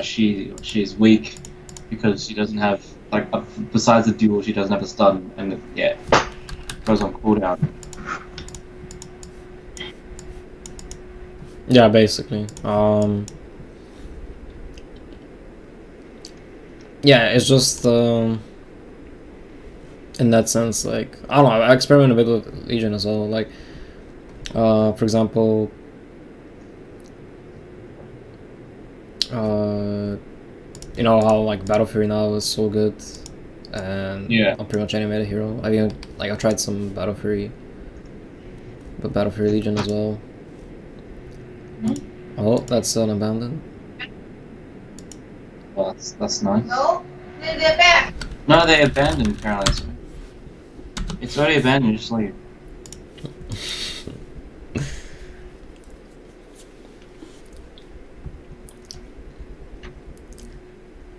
she's weak because she doesn't have like besides the duel she doesn't have a stun and yeah goes on cooldown. Yeah, basically. Yeah, it's just in that sense, like I don't know. I experiment a bit with Legion as well. Like, for example, you know how like Battle Fury now is so good, and Yeah. on pretty much any meta hero. I mean, like I've tried some Battle Fury, but Battle Fury Legion as well. Oh, that's an abandoned. Well, that's nice. No, they're back. No, they abandoned Caroline. It's already abandoned. Just leave.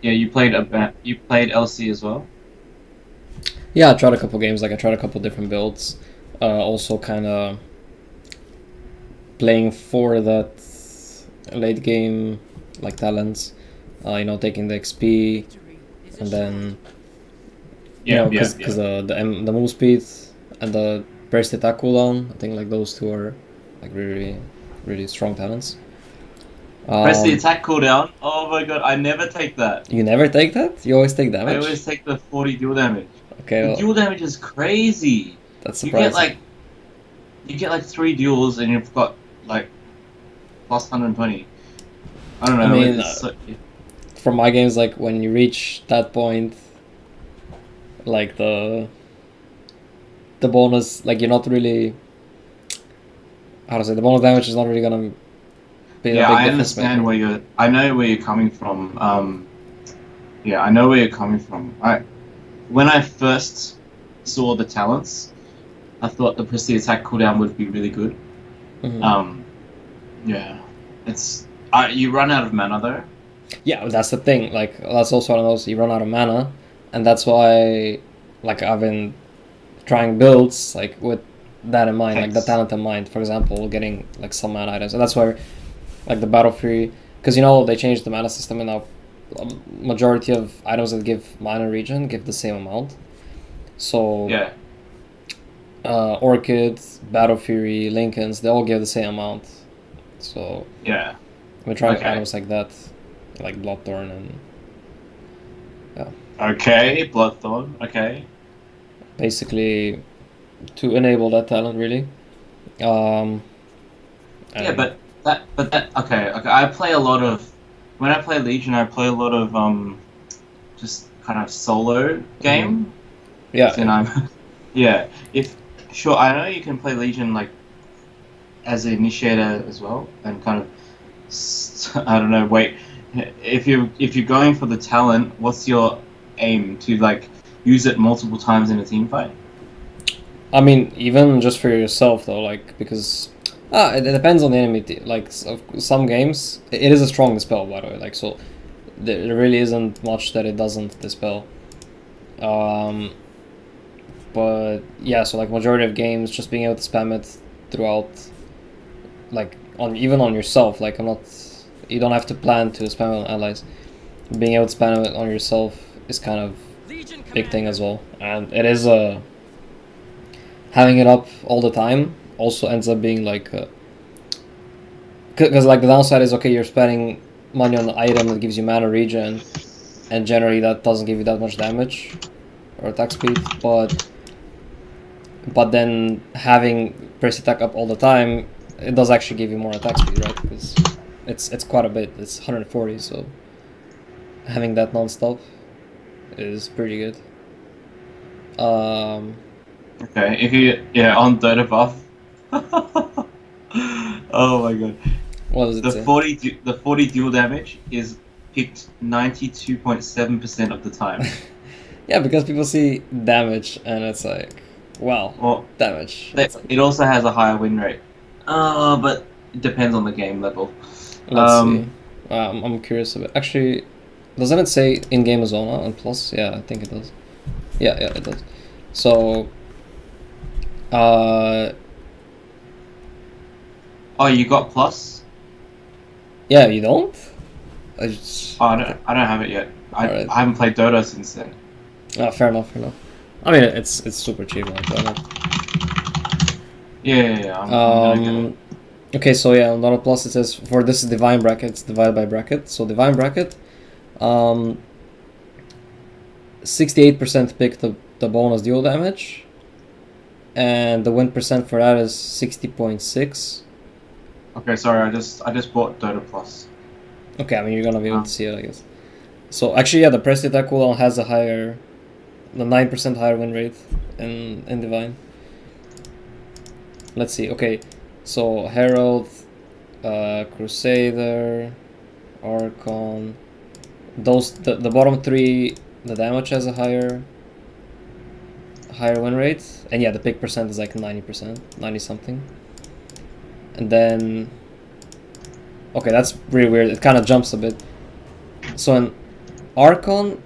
Yeah, you played LC as well. Yeah, I tried a couple games. Like I tried a couple different builds. Also, kind of playing for that late game like talents. You know, taking the XP, and then because the move speed and the burst attack cooldown. I think like those two are like really strong talents. Press the attack cooldown. Oh my god, I never take that. You never take that? You always take damage? I always take the 40 dual damage. Okay. The dual damage is crazy. That's surprising. You get like 3 duels and you've got like plus 120. I don't know. I mean, from my games, like when you reach that point, like the bonus, like you're not really, how to say, the bonus damage is not really gonna be a big I difference understand maker. I know where you're coming from. Yeah, I know where you're coming from. When I first saw the talents, I thought the press the attack cooldown would be really good. Mm-hmm. Yeah, it's you run out of mana though. Yeah, that's the thing. Like that's also one of those, you run out of mana, and that's why, like I've been trying builds like with that in mind, like the talent in mind. For example, getting like some mana items, and that's why, like the Battle Fury, because you know they changed the mana system, and now majority of items that give mana regen give the same amount. So yeah. Orchid, Battle Fury, Lincolns, they all give the same amount. So yeah, we're trying items like that, like Bloodthorn and Okay, Bloodthorn. Okay. Basically, to enable that talent, really. Yeah, but that okay. I play a lot of when I play Legion. I play a lot of just kind of solo game. Mm-hmm. Yeah. And I'm yeah. Sure, I know you can play Legion like as an initiator as well, and kind of I don't know. Wait, if you're going for the talent, what's your aim to like use it multiple times in a team fight? I mean, even just for yourself though, like because it depends on the enemy. Like some games, it is a strong dispel, by the way. Like so, there really isn't much that it doesn't dispel. But yeah, so like majority of games, just being able to spam it throughout, like even on yourself. Like you don't have to plan to spam it on allies. Being able to spam it on yourself is kind of big thing as well, and it is having it up all the time also ends up being like because like the downside is okay, you're spending money on an item that gives you mana regen, and generally that doesn't give you that much damage or attack speed, but then having press attack up all the time, it does actually give you more attack speed, right? Because it's quite a bit. It's 140, so having that non-stop is pretty good. Okay, if you on Dota buff. Oh my god. What does it say? The 40 dual damage is picked 92.7% of the time. Yeah, because people see damage and it's like, wow, well, damage. It also has a higher win rate. But it depends on the game level. Let's see. I'm curious about. Actually, doesn't it say in-game as well now and plus? Yeah, I think it does. Yeah, it does. So, oh, you got plus? Yeah, you don't? I just Oh, I don't have it yet. I, all right. I haven't played Dota since then. Fair enough. Fair enough. I mean, it's super cheap. Like, why not? Yeah. I'm gonna get it. Okay, so yeah, on Dota Plus it says for this is divine bracket. It's divided by bracket. So divine bracket, 68% pick the bonus deal damage, and the win percent for that is 60.6. Okay, sorry. I just bought Dota Plus. Okay, I mean you're gonna be able to see it, I guess. So actually, yeah, the press attack cooldown has the 9% higher win rate in divine. Let's see. Okay, so Herald, Crusader, Archon. Those the bottom three, the damage has a higher win rate, and yeah, the pick percent is like 90%, 90 something. And then, okay, that's really weird. It kind of jumps a bit. So in Archon,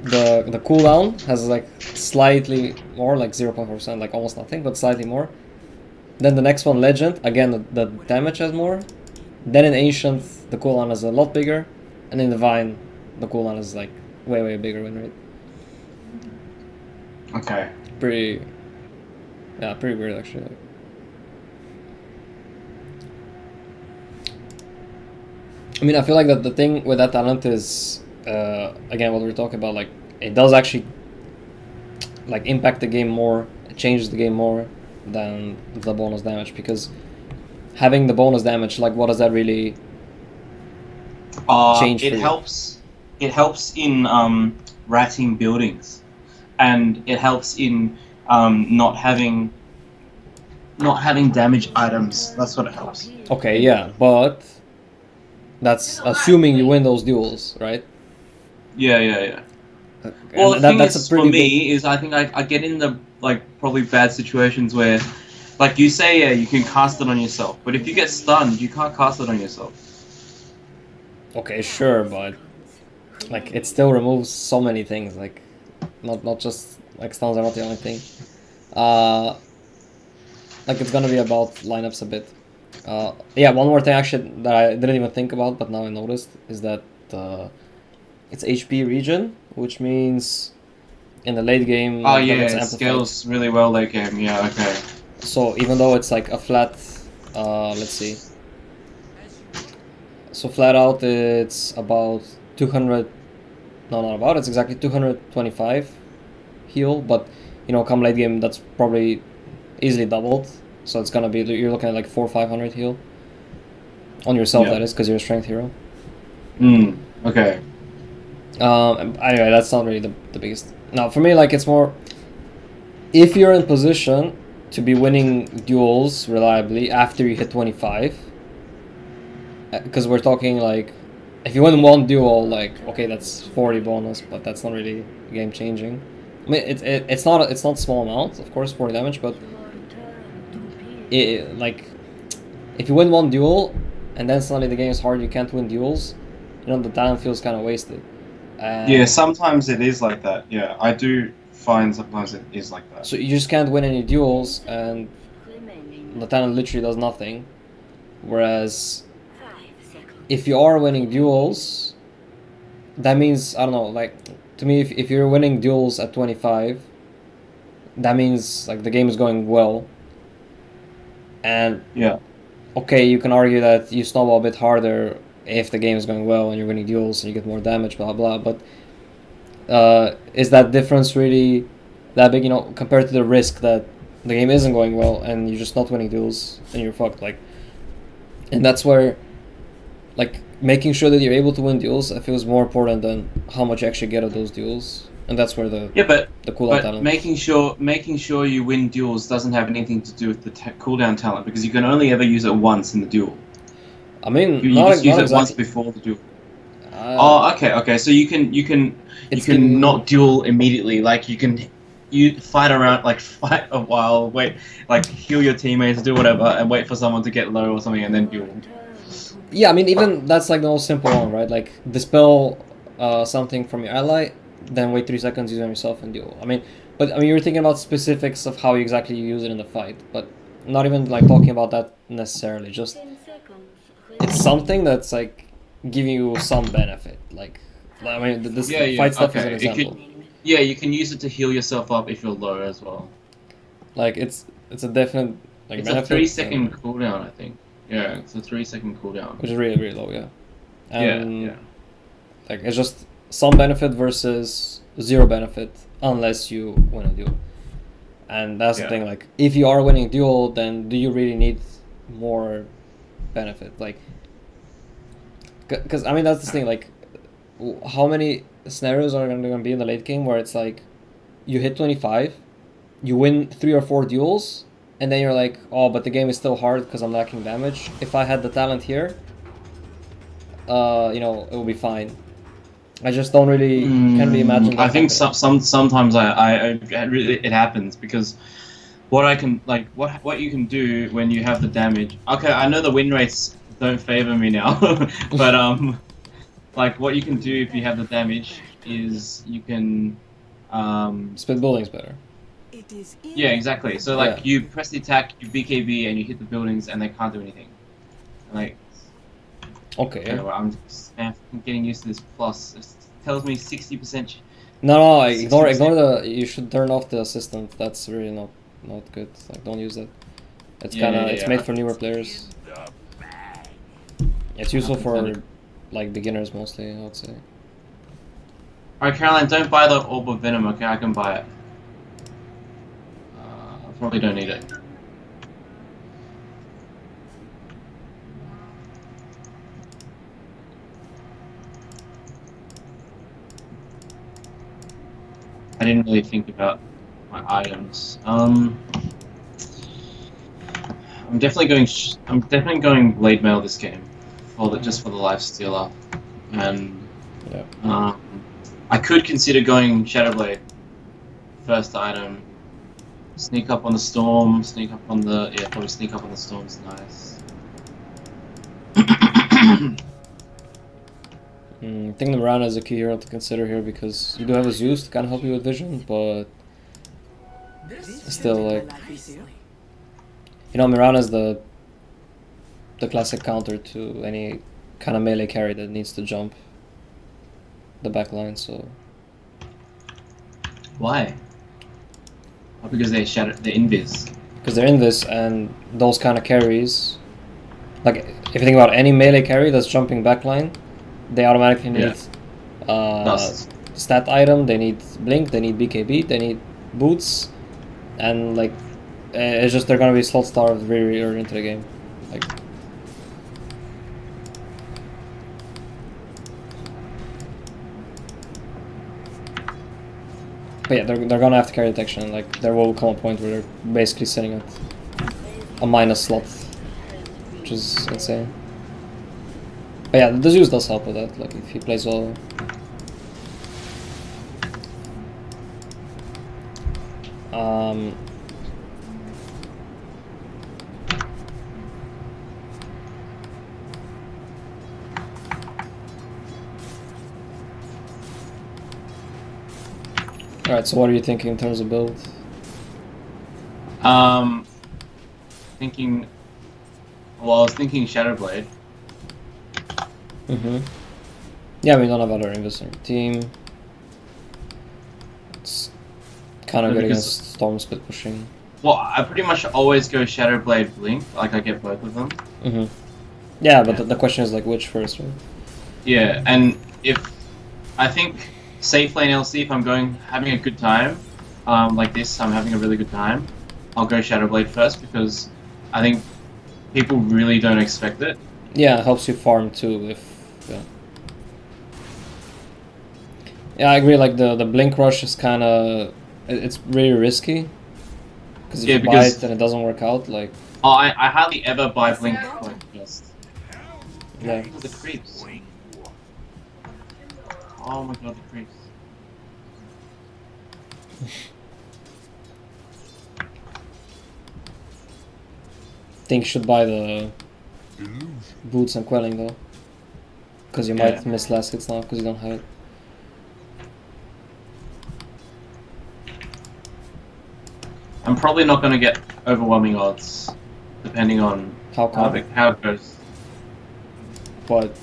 the cooldown has like slightly more, like 0.4%, like almost nothing, but slightly more. Then the next one, Legend, again the damage has more. Then in Ancient, the cooldown is a lot bigger, and in Divine, the cooldown is like way bigger win rate. Okay. Pretty weird actually. I mean, I feel like that the thing with that talent is, again, what we're talking about, like, it does actually, like, impact the game more, it changes the game more than the bonus damage, because having the bonus damage, like, what does that really change for It you? helps. It helps in ratting buildings, and it helps in not having damage items. That's what it helps. Okay, yeah, but that's assuming you win those duels, right? Yeah. And Well, the thing that's is, a pretty for big... me, is I think I get in the like probably bad situations where, like you say, yeah, you can cast it on yourself, but if you get stunned, you can't cast it on yourself. Okay, sure, but like it still removes so many things. Like, not just like stuns are not the only thing. Like it's gonna be about lineups a bit. Yeah, one more thing actually that I didn't even think about, but now I noticed is that it's HP region, which means in the late game Oh like, that yeah, gets it amplified. scales really well late game. Yeah, okay. So even though it's like a flat, let's see. So flat out it's about 200. No, not about. It's exactly 225 heal, but you know, come late game, that's probably easily doubled. So it's gonna be you're looking at like 400-500 heal on yourself. Yeah. That is because you're a strength hero. Okay. Anyway, that's not really the biggest. Now for me, like it's more if you're in position to be winning duels reliably after you hit 25. Because we're talking like if you win one duel, like okay, that's 40 bonus, but that's not really game changing. I mean, it's not a small amount, of course, 40 damage, but like if you win one duel and then suddenly the game is hard, you can't win duels. You know, the talent feels kind of wasted. Yeah, sometimes it is like that. Yeah, I do find sometimes it is like that. So you just can't win any duels, and the talent literally does nothing. Whereas if you are winning duels, that means, I don't know, like, to me, if you're winning duels at 25, that means, like, the game is going well. And, Yeah. okay, you can argue that you snowball a bit harder if the game is going well and you're winning duels and you get more damage, blah, blah, but is that difference really that big, you know, compared to the risk that the game isn't going well and you're just not winning duels and you're fucked, like, and that's where, like, making sure that you're able to win duels, I feel is more important than how much you actually get of those duels, and that's where the cooldown talent. Making sure you win duels doesn't have anything to do with the cooldown talent because you can only ever use it once in the duel. I mean, you not, just use not it exactly. once before the duel. Okay. So you can not duel immediately. Like you fight a while, wait, like heal your teammates, do whatever, and wait for someone to get low or something, and then duel. Yeah, I mean, even that's like the most simple one, right? Like dispel something from your ally, then wait 3 seconds, use it on yourself, and duel. I mean, you're thinking about specifics of how exactly you use it in the fight, but not even like talking about that necessarily. Just it's something that's like giving you some benefit. Like, I mean, this Yeah, yeah, fight stuff is an okay. It example. could, yeah, you can use it to heal yourself up if you're low as well. Like, it's a definite like It's a benefit, 3 second cooldown, I think. Yeah, it's a 3 second cooldown. which is really really low. Yeah, Yeah, and yeah. like it's just some benefit versus zero benefit unless you win a duel. And that's the Yeah. thing. Like, if you are winning duel, then do you really need more benefit? Like, because I mean that's the thing. Like, how many scenarios are going to be in the late game where it's like you hit 25, you win 3 or 4 duels, and then you're like, oh, but the game is still hard because I'm lacking damage. If I had the talent here, it will be fine. I just don't really can't really imagine that I think happening. sometimes I really, it happens because what I can like what you can do when you have the damage. Okay, I know the win rates don't favor me now, but like what you can do if you have the damage is you can Split buildings better. yeah, exactly. So like you press the attack, you BKB, and you hit the buildings, and they can't do anything. Like Okay. anyway, I'm getting used to this plus. It tells me 60%. No, ignore 60%. the. You should turn off the assistant. That's really not good. Like, don't use that. It's Yeah, kind of yeah, it's yeah. made for newer players. It's useful for Pathetic. like beginners mostly, I would say. Alright, Caroline, don't buy the Orb of Venom, okay? I can buy it. I probably don't need it. I didn't really think about my items. I'm definitely going. I'm definitely going Blade Mail this game, just for the Life Stealer, and Yeah. I could consider going Shadowblade first item. Sneak up on the storm. Sneak up on the probably sneak up on the storm's nice. I think the Mirana is a key hero to consider here because you do have a Zeus to kind of help you with vision, but still, like, Mirana is the classic counter to any kind of melee carry that needs to jump the back line. So Why? Oh, because they're invis. because they're in this and those kind of carries, like if you think about any melee carry that's jumping backline, they automatically need stat item, they need blink, they need BKB, they need boots, and like it's just they're gonna be slot starved very early into the game. Like, but yeah, they're gonna have to carry detection. Like, there will come a point where they're basically sitting at a minus slot, which is insane. But yeah, the Zeus does help with that. Like, if he plays well. Alright, so what are you thinking in terms of build? Thinking. Well, I was thinking Shadowblade. Yeah, we don't have other invis on our team. It's kind of good against Storm split pushing. Well, I pretty much always go Shadowblade Blink. Like, I get both of them. Yeah, but the question is, like, which first, right? Yeah, and if I think safe lane LC, if I'm having a good time, like this, I'm having a really good time, I'll go Shadowblade first because I think people really don't expect it. Yeah, it helps you farm too. Yeah, I agree. Like the blink rush is kind of it's really risky because if you buy it and it doesn't work out, like. Oh, I hardly ever buy blink first. Yeah. The creeps. Oh my god, the creeps. Think you should buy the boots and quelling though, because you might miss last hits now because you don't have it. I'm probably not going to get overwhelming odds, depending on how it goes. But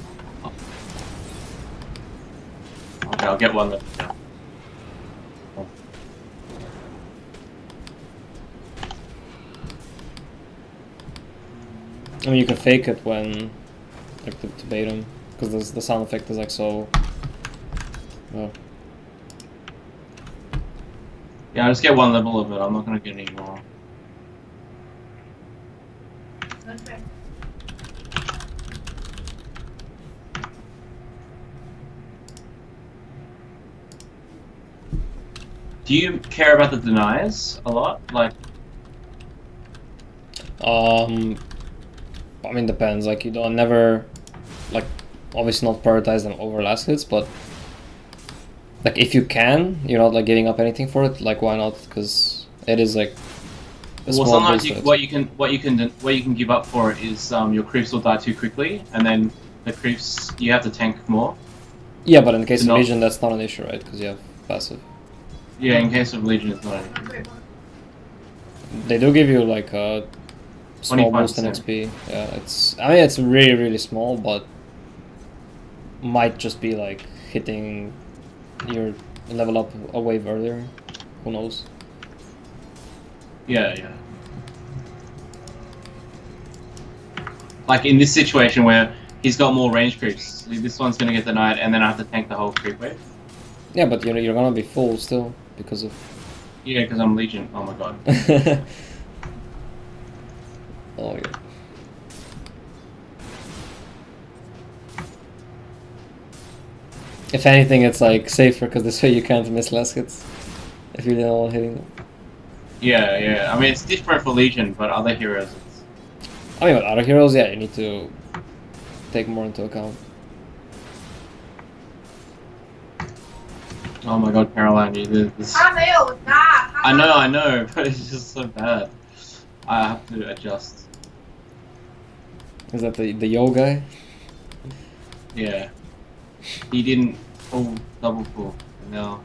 Okay, I'll get one level down. I mean, you can fake it when, like, to bait him, because the sound effect is like so. Well. Yeah, I'll just get one level of it. I'm not gonna get any more. Okay. Do you care about the deniers a lot? Like, I mean, depends. Like, you don't never, like, obviously not prioritize them over last hits, but like if you can, you're not like giving up anything for it. Like, why not? Because it is like a well, small sometimes boost. what you can give up for it is your creeps will die too quickly, and then the creeps you have to tank more. Yeah, but in the case of not- Legion, that's not an issue, right? Because you have passive. Yeah, in case of Legion, it's not an issue. They do give you like a small boost in 25%. XP. Yeah, it's. I mean, it's really really small, but might just be like hitting your level up a wave earlier. Who knows? Yeah, yeah. Like in this situation where he's got more range creeps, this one's gonna get denied, and then I have to tank the whole creep wave. Yeah, but you're gonna be full still because of. Yeah, because I'm Legion. Oh my god. Oh yeah. If anything, it's like safer because this way you can't miss less hits if you're the only one hitting them. Yeah, yeah. I mean, it's different for Legion, but other heroes, it's... I mean, with other heroes, yeah, you need to take more into account. Oh my god, Caroline, you did this. I know, but it's just so bad. I have to adjust. Is that the yo guy? Yeah. He didn't pull double pull. No.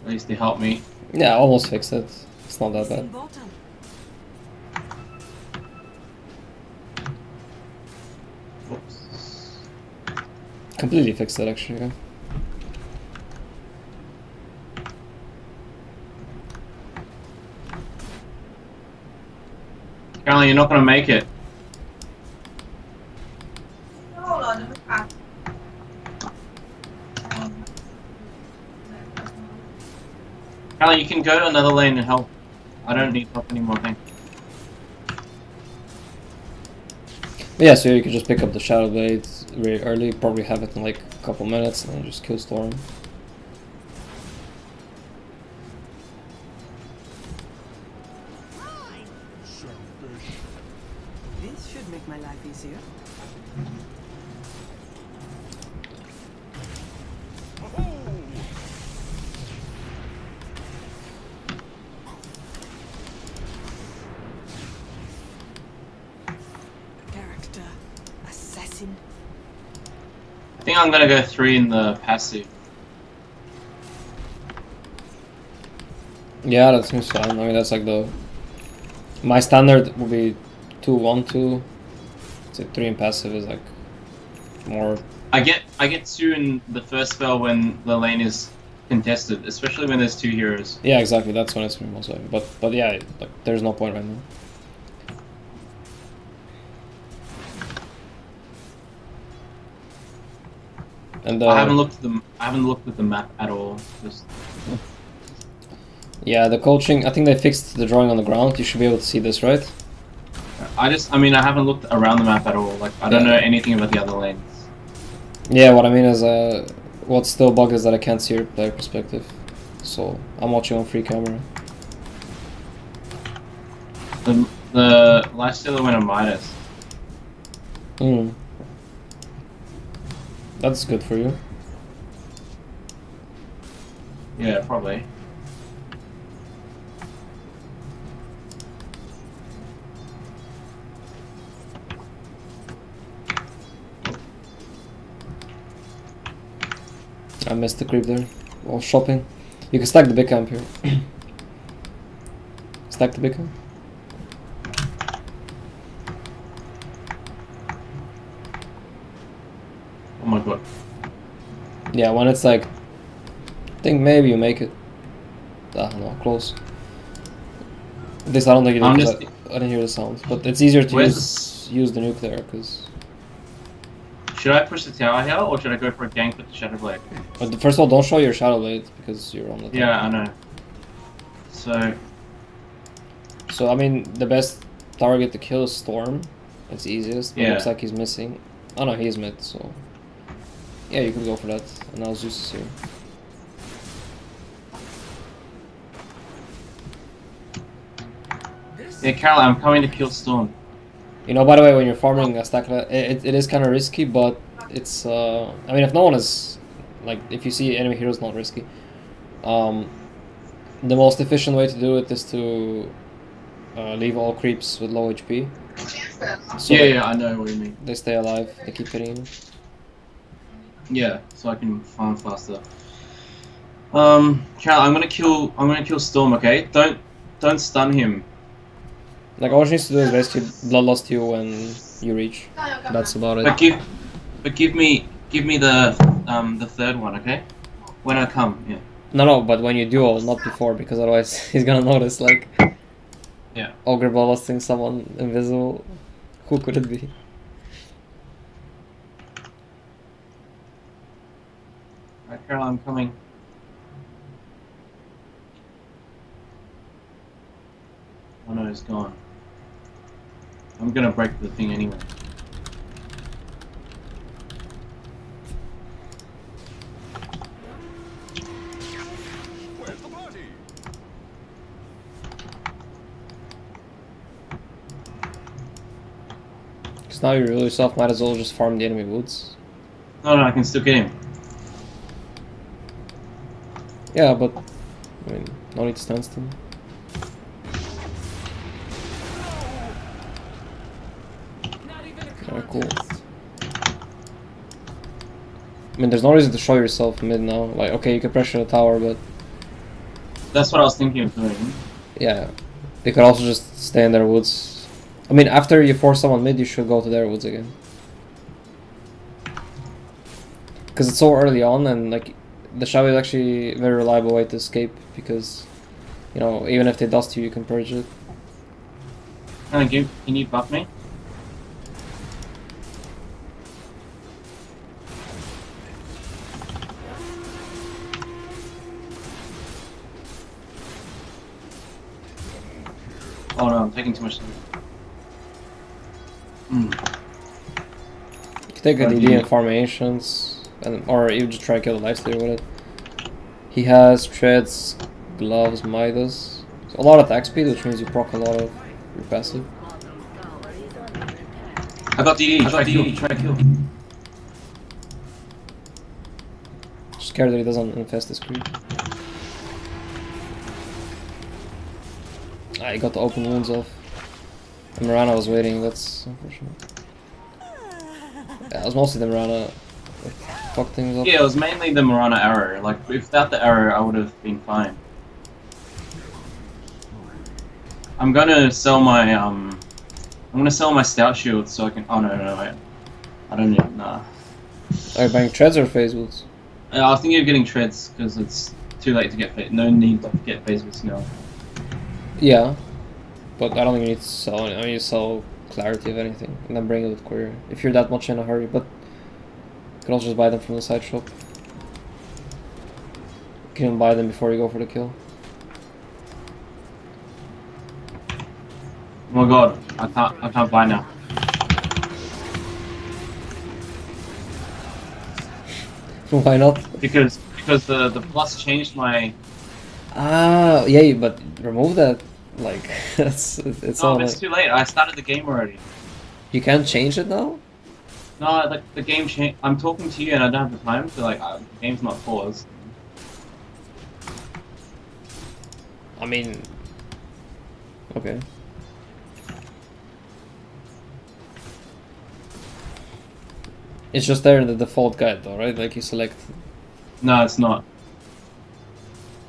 At least they helped me. Yeah, I almost fixed it. It's not that bad. Oops. Completely fixed it actually. Yeah. Caroline, you're not gonna make it. Caroline, you can go to another lane and help. I don't need help anymore, thank you. But yeah, so you could just pick up the Shadow Blade really early, probably have it in like a couple minutes, and then just kill Storm. This should make my life easier. Character assassin. I think I'm gonna go 3 in the passive. Yeah, that seems fine. I mean, that's like the... My standard would be 2, 1, 2. So 3 in passive is like more... I get 2 in the first spell when the lane is contested, especially when there's 2 heroes. Yeah, exactly. That's when it's most likely. But yeah, like, there's no point right now. And I haven't looked at the map at all. Just yeah, the coaching. I think they fixed the drawing on the ground. You should be able to see this, right? I mean, I haven't looked around the map at all. Like, I don't know anything about the other lanes. Yeah, what I mean is, what's still bugged is that I can't see your player perspective. So I'm watching on free camera. The lifestealer went on Midas. Hmm. That's good for you. Yeah, probably. I missed the creep there while shopping. You can stack the big camp here. Stack the big camp. Oh my god. Yeah, when it's like, I think maybe you make it. Ah, no, close. This I don't think you I'm did 'cause just- I didn't hear the sound. But it's easier to Where's use the nuke there because. Should I push the tower here, or should I go for a gank with the Shadow Blade? But first of all, don't show your Shadow Blade because you're on the top. Yeah, I know. So, So I mean, the best target to kill is Storm. It's easiest. But it Yeah. looks like he's missing. Oh no, he's mid. So yeah, you could go for that. And now Zeus is here. yeah, Carol, I'm coming to kill Storm. You know, by the way, when you're farming a stack, it is kind of risky, but it's. I mean, if no one is, like, if you see enemy heroes, not risky. The most efficient way to do it is to leave all creeps with low HP. So Yeah, I know what you mean. they stay alive. They keep hitting you. Yeah, so I can farm faster. Carol, I'm gonna kill Storm. Okay, don't stun him. Like all she needs to do is basically bloodlust you when you reach. That's about it. But give me the third one. Okay, when I come. Yeah. No, but when you duel, not before, because otherwise he's gonna notice, like, Yeah. Ogre ballasting someone invisible. Who could it be? Alright, Carol, I'm coming. Oh no, it's gone. I'm gonna break the thing anyway. Where's the party? Because now you're really soft, might as well just farm the enemy woods. No, I can still get him. Yeah, but I mean, no need to stand still. Alright, cool. I mean, there's no reason to show yourself mid now. Like, okay, you can pressure the tower, but That's what I was thinking of doing. yeah, they could also just stay in their woods. I mean, after you force someone mid, you should go to their woods again. Because it's so early on, and like, the shadow is actually a very reliable way to escape, because, you know, even if they dust you, you can purge it. Can you buff me? Oh no, I'm taking too much time. You can take a What do DD you- in formations, and or you just try to kill the lifestealer with it. He has treads, gloves, Midas. So a lot of attack speed, which means you proc a lot of your passive. I got DD, try to kill. Scared that he doesn't infest this creep. Ah, he got the open wounds off. And Mirana was waiting, that's unfortunate. Yeah, it was mostly the Mirana that fucked things up. Yeah, it was mainly the Mirana arrow. Like, without the arrow, I would have been fine. I'm gonna sell my stout shield so I can. Oh no, wait. I don't need. Nah. Are you buying treads or phase woods? I was thinking of getting treads because it's too late to get no need to get phase with now. Yeah, but I don't think you need to sell any. I mean, you sell clarity if anything, and then bring it with courier if you're that much in a hurry. But you can also just buy them from the side shop. You can even buy them before you go for the kill. Oh my god, I can't buy now. Why not? Because the plus changed my. Ah, yeah, but remove that. Like, it's No, all it's like, too late. I started the game already. you can't change it now. No, like the game changed. I'm talking to you and I don't have the time to like. The game's not paused. I mean, okay. It's just there in the default guide, though, right? Like you select No, it's not.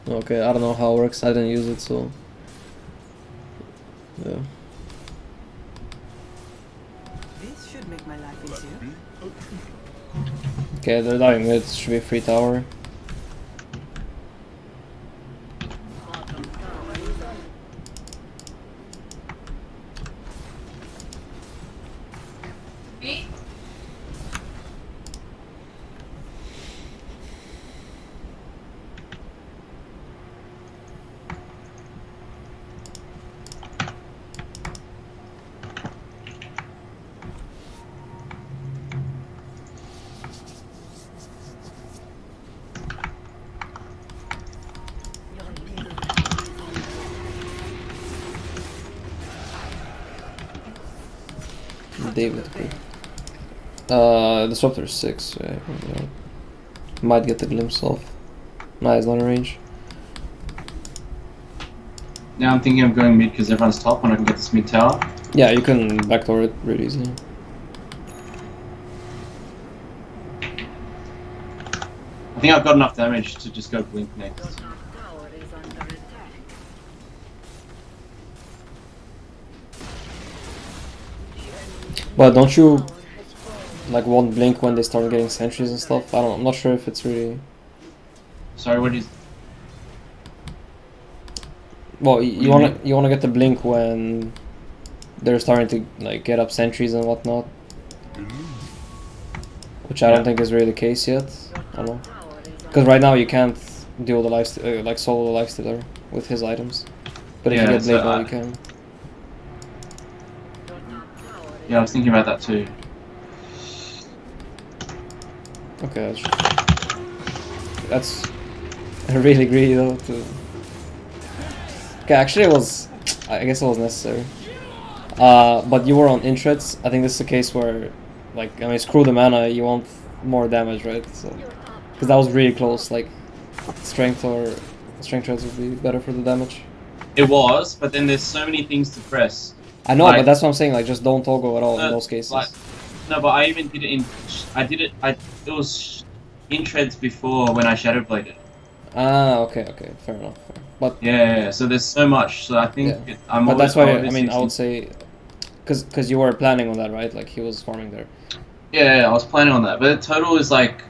Okay, I don't know how it works. I didn't use it, so yeah. This should make my life easier. Okay, they're diving mid. Should be free tower. David. Disruptor 6. Yeah, might get the glimpse off. Nah, he's not in range. Now I'm thinking of going mid because everyone's top and I can get this mid tower. Yeah, you can backdoor it really easily. I think I've got enough damage to just go blink next. But don't you like want blink when they start getting sentries and stuff? I'm not sure if it's really. Sorry, what is? Well, you wanna get the blink when they're starting to like get up sentries and whatnot, which I don't think is really the case yet. I don't know, because right now you can't deal the like solo the lifestealer with his items, but if you get blade now you can. Yeah, I was thinking about that too. Okay, that's really greedy though. Okay, actually it was. I guess it was necessary. But you were on Intreds. I think this is a case where, like, I mean, screw the mana. You want more damage, right? So, because that was really close. Like, strength treads would be better for the damage. It was, but then there's so many things to press. I know, but that's what I'm saying. Like, just don't toggle at all in those cases. No, but I even did it in. It was in treads before when I shadow bladed. Ah, okay, fair enough. But yeah, so there's so much. So I think I'm. But that's why I mean I would say, because you were planning on that, right? Like he was farming there. Yeah, I was planning on that, but the total is like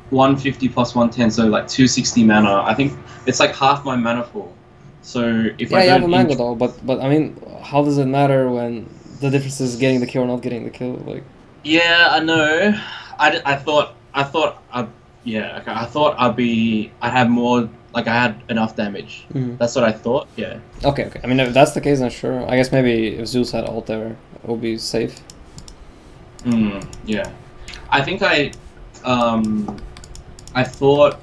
150 plus 110, so like 260 mana. I think it's like half my mana pool. So if I you have a mango though, but I mean, how does it matter when the difference is getting the kill or not getting the kill? Like. Yeah, I know. I thought I'd have more. Like I had enough damage. Mm-hmm. That's what I thought. Yeah. Okay. I mean, if that's the case, then sure. I guess maybe if Zeus had ult there, it would be safe. Yeah. I think I thought,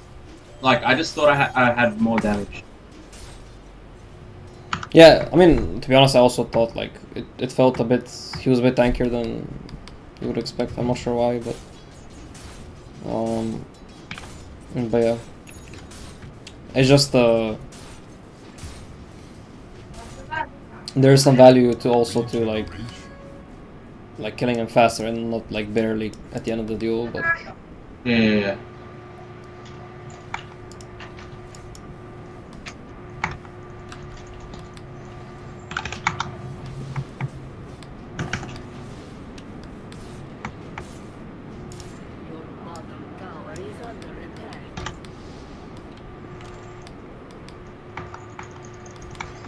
like, I just thought I had more damage. Yeah, I mean, to be honest, I also thought like it felt a bit. He was a bit tankier than you would expect. I'm not sure why, but yeah, it's just there's some value to also to like killing him faster and not like barely at the end of the duel, but yeah.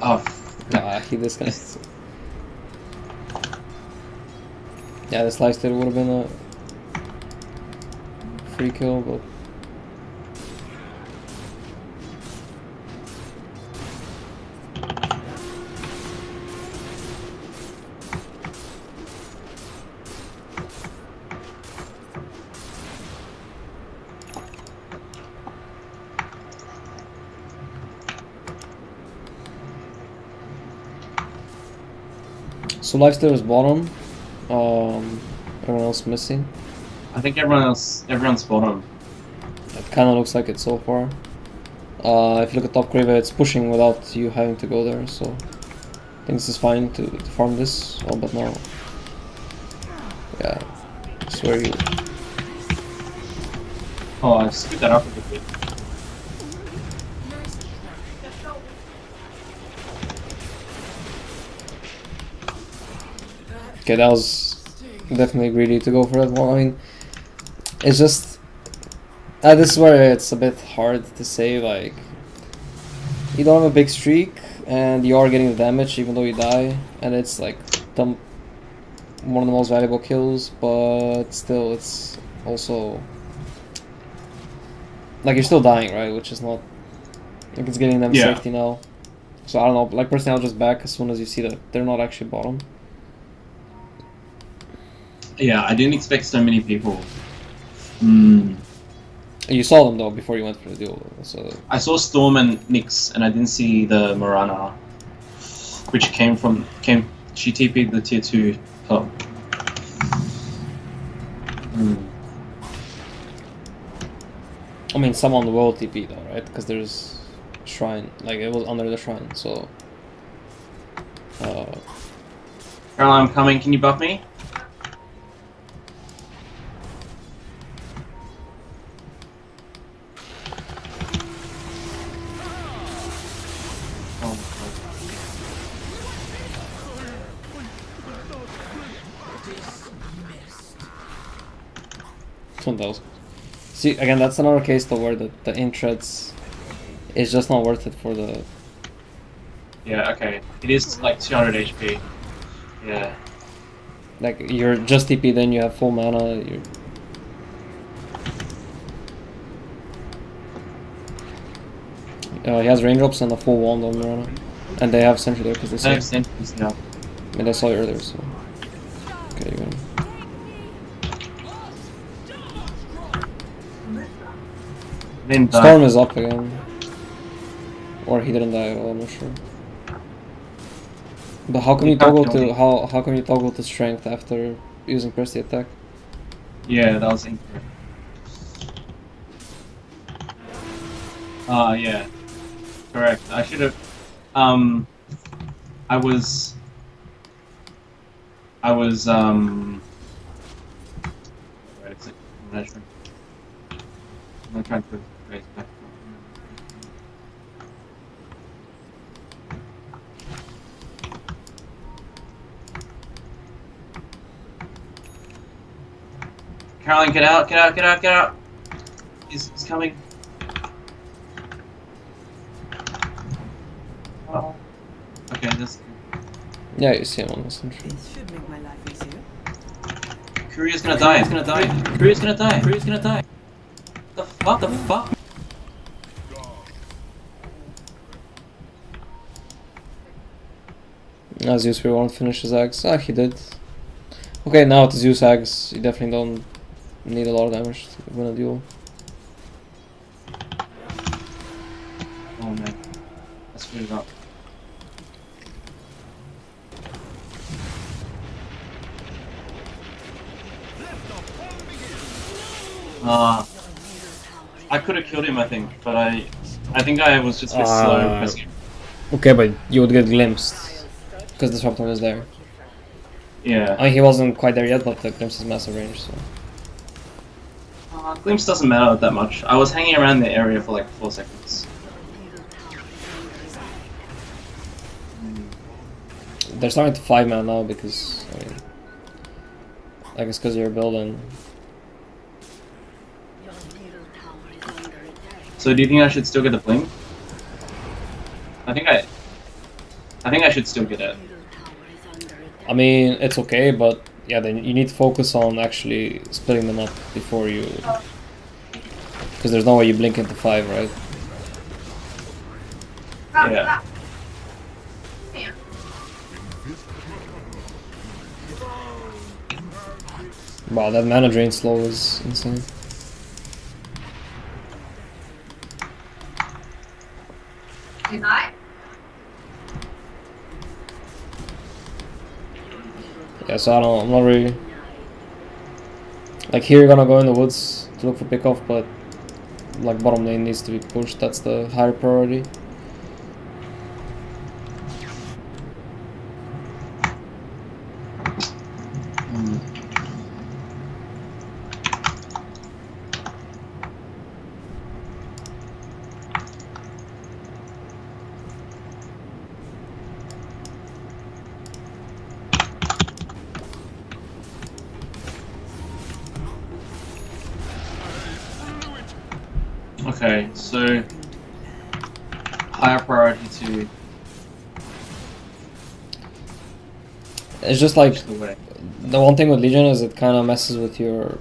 Oh, nah, he disconnects. Yeah, this lifesteal would have been a free kill, but so lifesteal is bottom. Everyone else missing. I think everyone's bottom. It kind of looks like it so far. If you look at top Kriva, it's pushing without you having to go there, so I think this is fine to farm this. Oh, but now, yeah, I swear you. Oh, I screwed that up a bit. Okay, that was definitely greedy to go for that one. I mean, it's just this is where it's a bit hard to say. Like, you don't have a big streak, and you are getting the damage even though you die, and it's like one of the most valuable kills. But still, it's also like you're still dying, right? Which is not like it's getting them Yeah. safety now. So I don't know. Like personally, I'll just back as soon as you see that they're not actually bottom. Yeah, I didn't expect so many people. You saw them though before you went for the duel. So I saw Storm and Nyx, and I didn't see the Morana, which she TP'd the tier 2 top. I mean, someone will TP though, right? Because there's shrine. Like it was under the shrine, so. Caroline, I'm coming. Can you buff me? Oh those. See, again, that's another case though where the intreads is just not worth it for the. yeah, okay. It is like 200 HP. Yeah. Like you're just TP, then you have full mana. You're. He has raindrops and a full wand on Mirana. And they have sentry there because they I have saw. sentries now. I mean, I saw you earlier, so. Okay, you got him. Then Storm is up again. Or he didn't die at all, I'm not sure. But how come you toggle to how come you toggle to strength after using press the attack? Yeah, that was incorrect. Yeah. Correct. I should have I was wait a second. I'm trying to raise back. Caroline, get out, get out, get out, get out! He's coming. Oh. Okay, this. Yeah, you see him on the sentry. This should make my life easier. Courier's gonna die, it's gonna die. Courier's gonna die, Courier's gonna die. The fuck, the fuck? Zeus we won't finish his axe. Ah, he did. Okay, now with the Zeus axe, you definitely don't need a lot of damage to win a duel. Oh man, I screwed it up. I could have killed him, I think, but I think I was just a bit slow pressing him. Okay, but you would get glimpsed because the disruptor is there. Yeah. I mean, he wasn't quite there yet, but the glimpse is massive range, so. Glimpse doesn't matter that much. I was hanging around the area for like 4 seconds. They're starting to 5-man now because, I mean, I guess because you're building. So do you think I should still get the blink? I think I should still get it. I mean, it's okay, but yeah, then you need to focus on actually splitting them up before you. Because there's no way you blink into 5, right? Yeah. Wow, that mana drain slow is insane. Yeah, so I don't know, I'm not really. Like here, you're gonna go in the woods to look for pickoff, but like bottom lane needs to be pushed. That's the higher priority. Okay, so higher priority to It's just like push the way. the one thing with Legion is it kind of messes with your,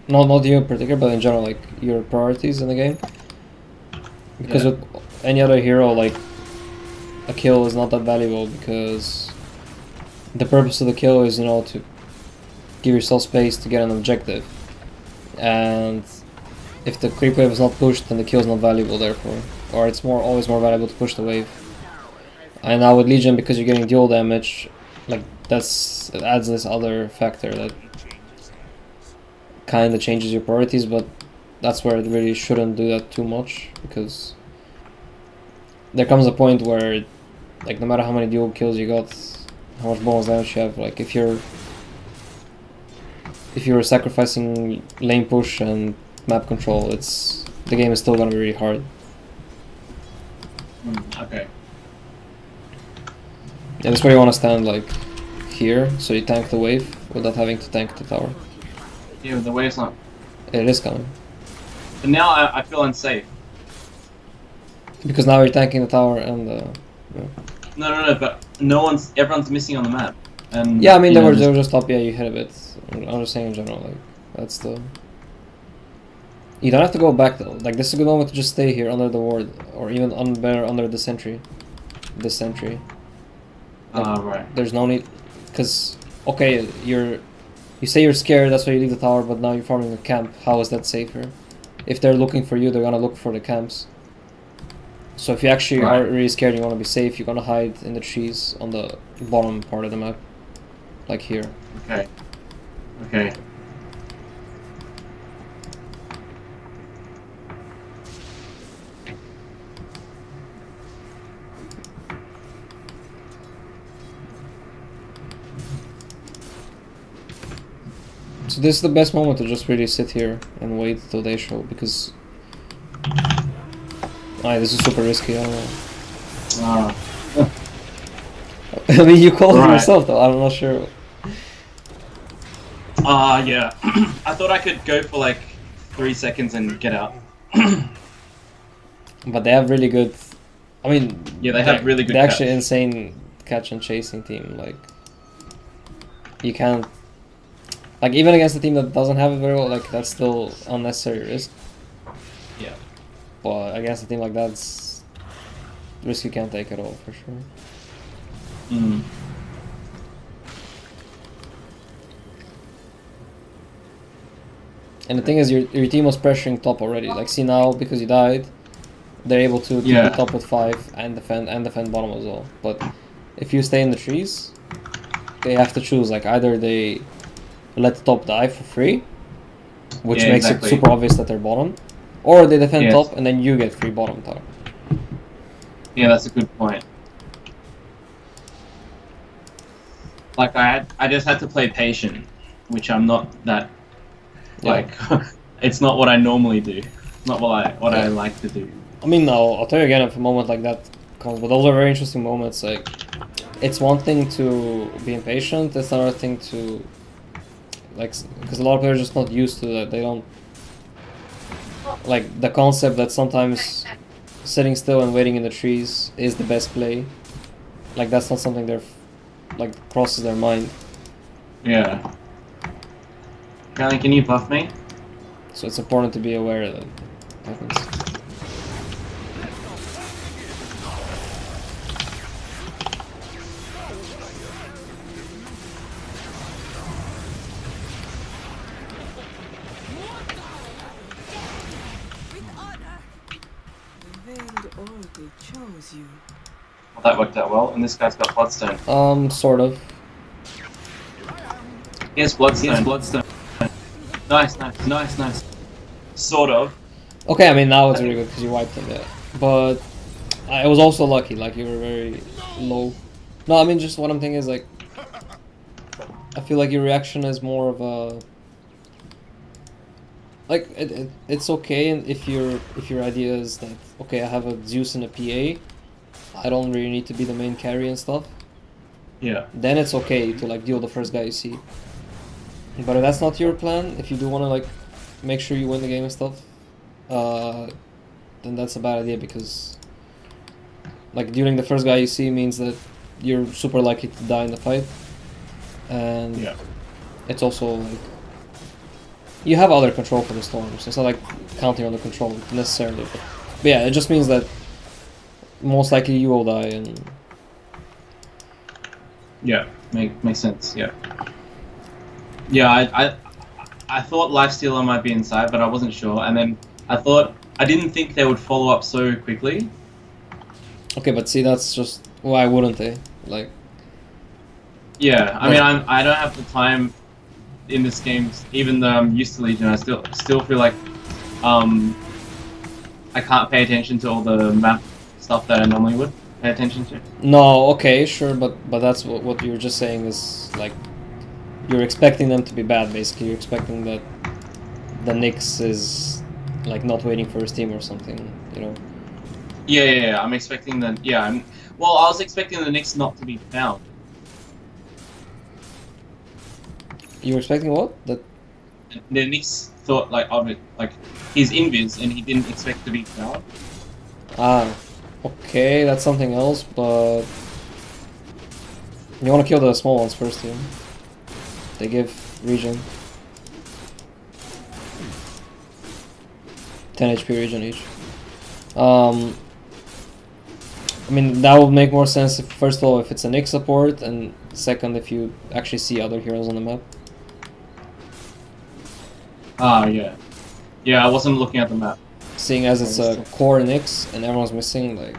not you in particular, but in general, like your priorities in the game. Because Yeah. with any other hero, like a kill is not that valuable because the purpose of the kill is, you know, to give yourself space to get an objective. And if the creep wave is not pushed, then the kill is not valuable. Therefore, or it's always more valuable to push the wave. And now with Legion, because you're getting dual damage, like it adds this other factor that kind of changes your priorities, but that's where it really shouldn't do that too much, because there comes a point where, like, no matter how many dual kills you got, how much bonus damage you have, like if you're sacrificing lane push and map control, the game is still gonna be really hard. Okay. Yeah, that's where you want to stand, like here, so you tank the wave without having to tank the tower. Yeah, the wave's not. It is coming. But now I feel unsafe. Because now you're tanking the tower and the... No, but everyone's missing on the map. And Yeah, I mean, you they know, were just up, yeah, you hit a bit. I'm just saying in general, like, that's the... You don't have to go back though, like, this is a good moment to just stay here under the ward, or even better under the sentry. This sentry. Like, right. there's no need, because, okay, you say you're scared, that's why you leave the tower, but now you're farming a camp. How is that safer? If they're looking for you, they're gonna look for the camps. So if you actually are really scared and you want to be safe, you're gonna hide in the trees on the bottom part of the map. Like here. Okay. Okay. So this is the best moment to just really sit here and wait till they show, because... this is super risky, I don't know. I mean, you called it yourself though, I'm not sure. Yeah. I thought I could go for like 3 seconds and get out. But they have really good... I mean... Yeah, they have really good They're actually catch. insane catch and chasing team, like... You can't... Like, even against a team that doesn't have it very well, like, that's still unnecessary risk. Yeah. But against a team like that, it's risk you can't take at all, for sure. Mm. And the thing is, your team was pressuring top already. Like, see now, because you died, they're able to keep the top with 5 and defend bottom as well. But if you stay in the trees, they have to choose. Like, either they let the top die for free, which makes it super obvious that they're bottom, or they defend top and then you get free bottom tower. Yeah, that's a good point. Like, I just had to play patient, which I'm not that... Like, it's not what I normally do. Not what I like to do. I mean, no, I'll tell you again, if a moment like that comes, but those are very interesting moments. Like, it's one thing to be impatient, it's another thing to, like, because a lot of players are just not used to that. They don't, like, the concept that sometimes sitting still and waiting in the trees is the best play. Like, that's not something they're, like, crosses their mind. Yeah. Kelly, can you buff me? So it's important to be aware that happens. Chose you. Well, that worked out well, and this guy's got Bloodstone. Sort of. He has Bloodstone. Nice. Sort of. Okay, I mean, now it's really good because you wiped them, yeah. But I was also lucky, like, you were very low. No, I mean, just what I'm thinking is, like, I feel like your reaction is more of a... Like, it's okay if your idea is that, okay, I have a Zeus and a PA, I don't really need to be the main carry and stuff. Yeah. Then it's okay to, like, deal the first guy you see. But if that's not your plan, if you do want to, like, make sure you win the game and stuff, then that's a bad idea because, like, during the first guy you see means that you're super likely to die in the fight, and Yeah. it's also like you have other control for the storms. It's not like counting on the control necessarily, but yeah, it just means that most likely you will die, and Yeah, makes sense. Yeah. Yeah, I thought Lifestealer might be inside, but I wasn't sure. And then I didn't think they would follow up so quickly. okay, but see, that's just why wouldn't they? Like, Yeah, I mean, I don't have the time in this game, even though I'm used to Legion. I still feel like I can't pay attention to all the map stuff that I normally would pay attention to. no, okay, sure, but that's what you were just saying is like you're expecting them to be bad. Basically, you're expecting that the Nyx is like not waiting for his team or something, you know. Yeah. I'm expecting that. Yeah, well, I was expecting the Nyx not to be found. You were expecting what? That The Nyx thought like of it, like he's invis, and he didn't expect to be found. okay, that's something else, but you want to kill the small ones first, yeah. They give regen. 10 HP regen each. I mean, that would make more sense if, first of all, if it's a Nyx support, and second, if you actually see other heroes on the map. Yeah. Yeah, I wasn't looking at the map. Seeing as it's a core Nyx and everyone's missing, like...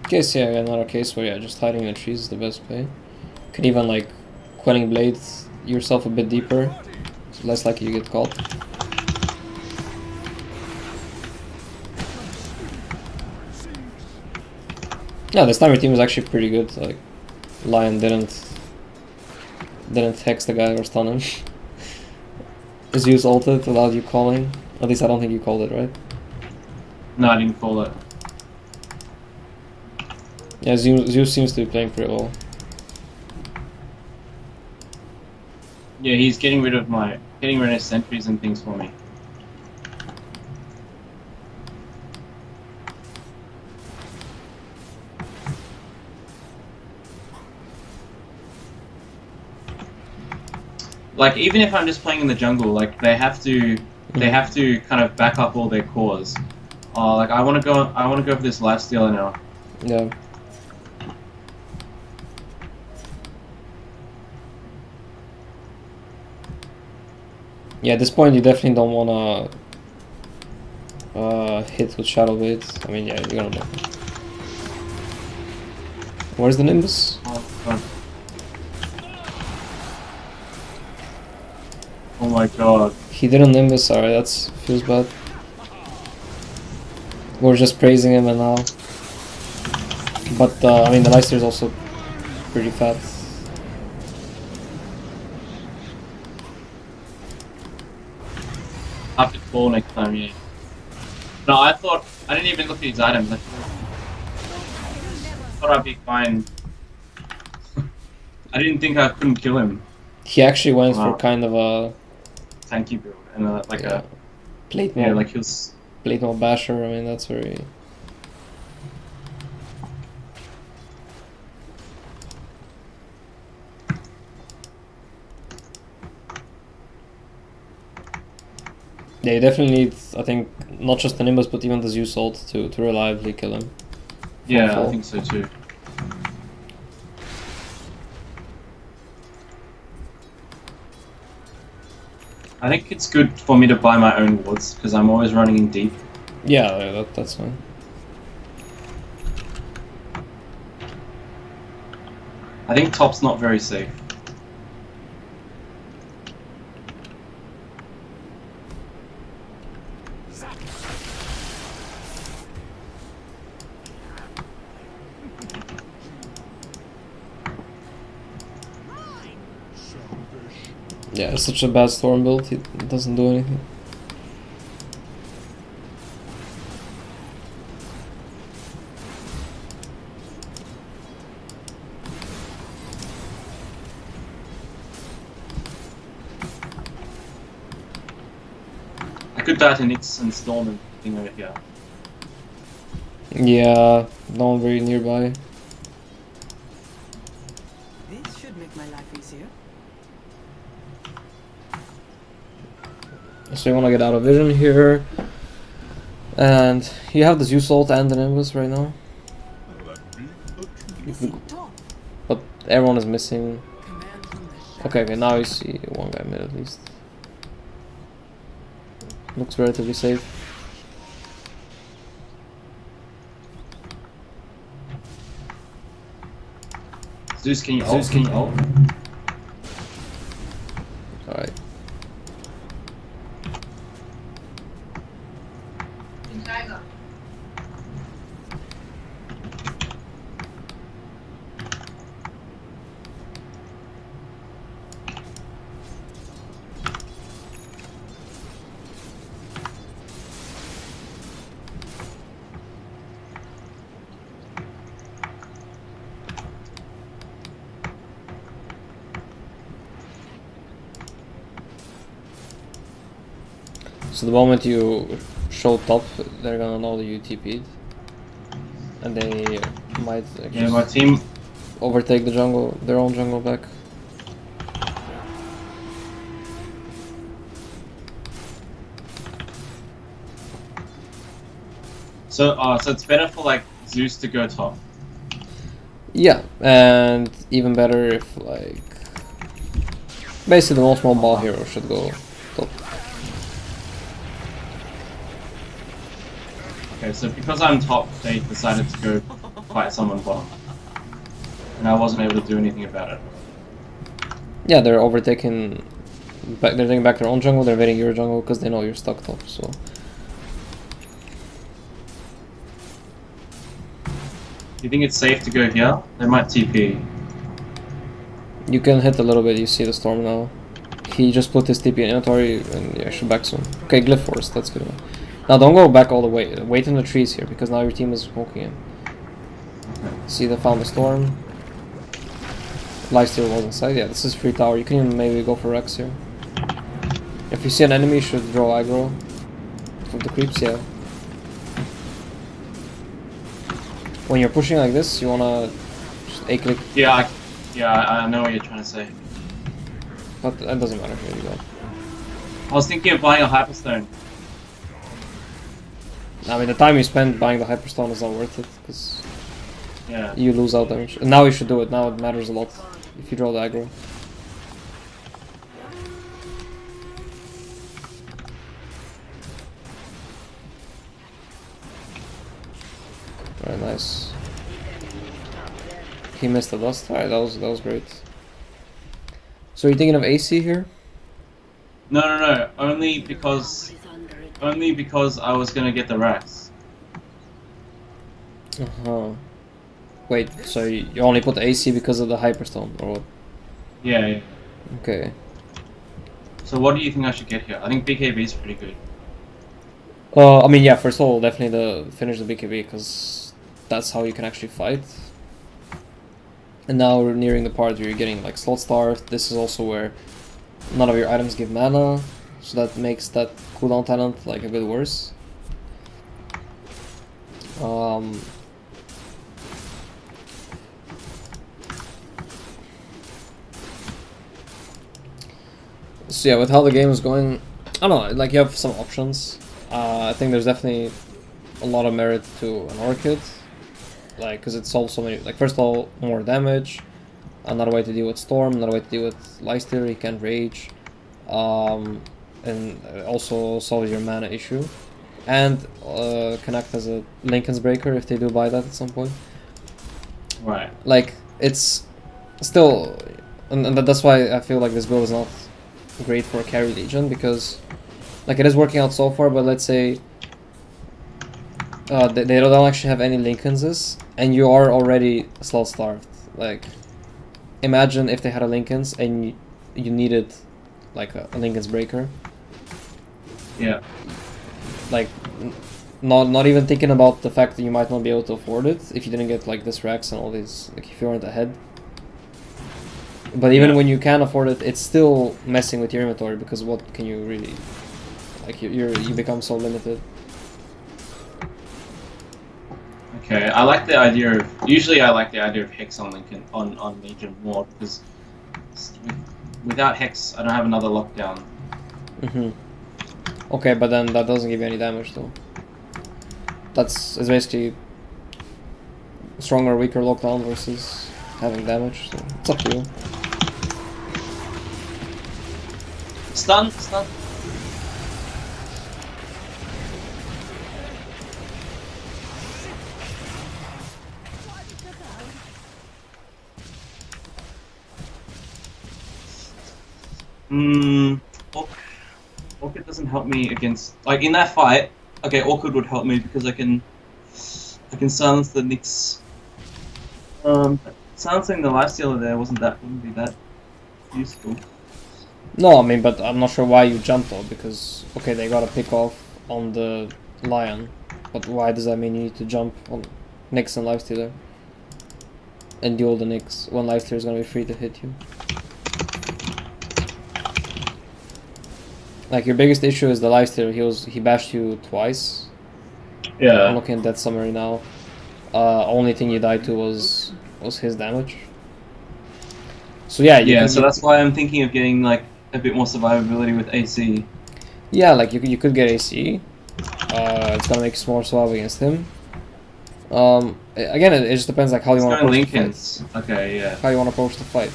Case, yeah, another case where, yeah, just hiding in the trees is the best play. You can even, like, Quelling Blade yourself a bit deeper, so less likely you get caught. Yeah, this time your team was actually pretty good. Like, Lion didn't hex the guy or stun him. Zeus ulted without you calling. At least I don't think you called it, right? No, I didn't call it. Yeah, Zeus seems to be playing pretty well. Yeah, he's getting rid of sentries and things for me. Like, even if I'm just playing in the jungle, like they have to kind of back up all their cores. Like I want to go for this lifestealer now. Yeah. Yeah, at this point you definitely don't wanna hit with Shadow Blade. I mean, yeah, you're gonna. Where's the Nimbus? Oh my god. He didn't Nimbus. Sorry, that's feels bad. We're just praising him and now. But I mean, the Leicester is also pretty fat. Have to call next time, yeah. No, I didn't even look at his items. I thought I'd be fine. I didn't think I couldn't kill him. He actually went for kind of a tanky build and like a plate yeah, mode. like he was Plate mode basher. I mean, that's very. Yeah, you definitely need, I think, not just the Nimbus, but even the Zeus ult to reliably kill him. Yeah, full. I think so too. I think it's good for me to buy my own wards because I'm always running in deep. Yeah, that's fine. I think top's not very safe. Yeah, it's such a bad storm build. It doesn't do anything. I could die to Nix and Storm and thing over here. Yeah, no one very nearby. This should make my life easier. So you want to get out of vision here. And you have the Zeus ult and the Nimbus right now. Missing top. But everyone is missing. Command from the shadows. Okay, now you see one guy mid at least. Looks relatively safe. Zeus, can you ult? Zeus, can you ult? Alright. So the moment you show top, they're gonna know that you TP'd. And they might Yeah, my team. overtake the jungle, their own jungle back. So it's better for like Zeus to go top. Yeah, and even better if like basically the most mobile hero should go top. Okay, so because I'm top, they decided to go fight someone bottom, and I wasn't able to do anything about it. Yeah, they're overtaking. They're taking back their own jungle. They're invading your jungle because they know you're stuck top. So You think it's safe to go here? They might TP. you can hit a little bit. You see the storm now. He just put his TP in inventory, and yeah, should back soon. Okay, Glyph Force. That's good enough. Now don't go back all the way. Wait in the trees here because now your team is smoking in. Okay. See, they found the storm. Lifesteal was inside. Yeah, this is free tower. You can even maybe go for Rex here. If you see an enemy, you should draw aggro. With the creeps, yeah. When you're pushing like this, you wanna just A-click, Yeah, I know what you're trying to say. but that doesn't matter. Here you go. I was thinking of buying a Hyperstone. I mean, the time you spend buying the Hyperstone is not worth it, because Yeah. you lose out damage. And now you should do it. Now it matters a lot if you draw the aggro. Alright, nice. He missed the dust. Alright, that was great. So you're thinking of AC here? No. Only because I was gonna get the Rex. Uh-huh. Wait, so you only put AC because of the Hyperstone, or what? Yeah. Okay. So what do you think I should get here? I think BKB is pretty good. I mean, yeah, first of all, definitely finish the BKB, because that's how you can actually fight. And now we're nearing the part where you're getting like slot starved. This is also where none of your items give mana, so that makes that cooldown talent like a bit worse. So yeah, with how the game is going, I don't know, like you have some options. I think there's definitely a lot of merit to an Orchid, like because it solves so many. Like first of all, more damage, another way to deal with Storm, another way to deal with Lifesteal. You can Rage, and also solves your mana issue, and can act as a Lincoln's Breaker if they do buy that at some point. Right. Like it's still, and that's why I feel like this build is not great for a carry legion, because like it is working out so far, but let's say they don't actually have any Lincoln's, and you are already slot starved. Like imagine if they had a Lincoln's and you needed like a Lincoln's Breaker. Yeah. Like, not even thinking about the fact that you might not be able to afford it if you didn't get like this Rex and all these, like if you weren't ahead. But even when you can afford it, it's still messing with your inventory, because what can you really, like you become so limited. Okay, I like the idea of, usually I like the idea of Hex on Lincoln, on Legion more, because without Hex I don't have another lockdown. Okay, but then that doesn't give you any damage though. It's basically stronger, weaker lockdown versus having damage, so it's up to you. Stun. Orchid doesn't help me against, like in that fight. Okay, Orchid would help me because I can silence the Nyx. Silencing the lifestealer there wouldn't be that useful. No, I mean, but I'm not sure why you jumped though, because okay, they got a pick off on the Lion, but why does that mean you need to jump on Nyx and lifestealer and duel the Nyx when lifestealer is gonna be free to hit you? Like, your biggest issue is the lifestealer. He bashed you twice. Yeah. I'm looking at that summary now. Only thing you died to was his damage. So yeah, so that's why I'm thinking of getting like a bit more survivability with AC. Yeah, like you could get AC. It's gonna make you more survive against him. Again, it just depends like how you want to approach the fight. Okay, yeah. How you want to approach the fight.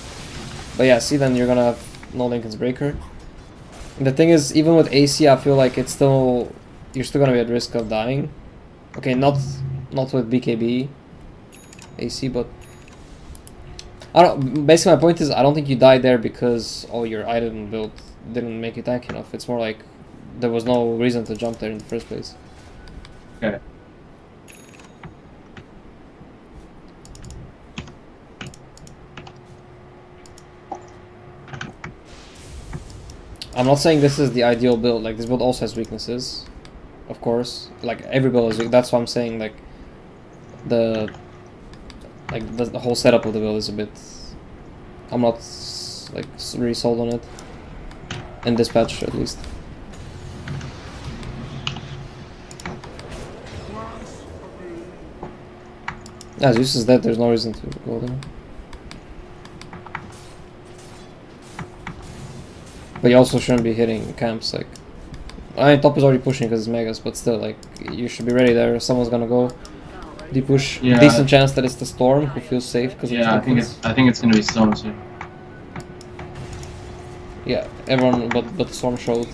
But yeah, see, then you're gonna have no Lincoln's Breaker. And the thing is, even with AC, I feel like you're still gonna be at risk of dying. Okay, not with BKB AC, but I don't. Basically, my point is, I don't think you died there because your item build didn't make you tank enough. It's more like there was no reason to jump there in the first place. Okay. I'm not saying this is the ideal build. Like, this build also has weaknesses, of course. Like, every build is weak. That's why I'm saying like the whole setup of the build is a bit. I'm not like really sold on it. In this patch, at least. As Zeus is dead, there's no reason to go there. But you also shouldn't be hitting camps, like... I mean, top is already pushing because it's Megas, but still, like, you should be ready there. Someone's gonna go deep push. Yeah. Decent chance that it's the Storm, who feels safe because I think it's gonna be Storm too. Yeah, everyone but the Storm showed.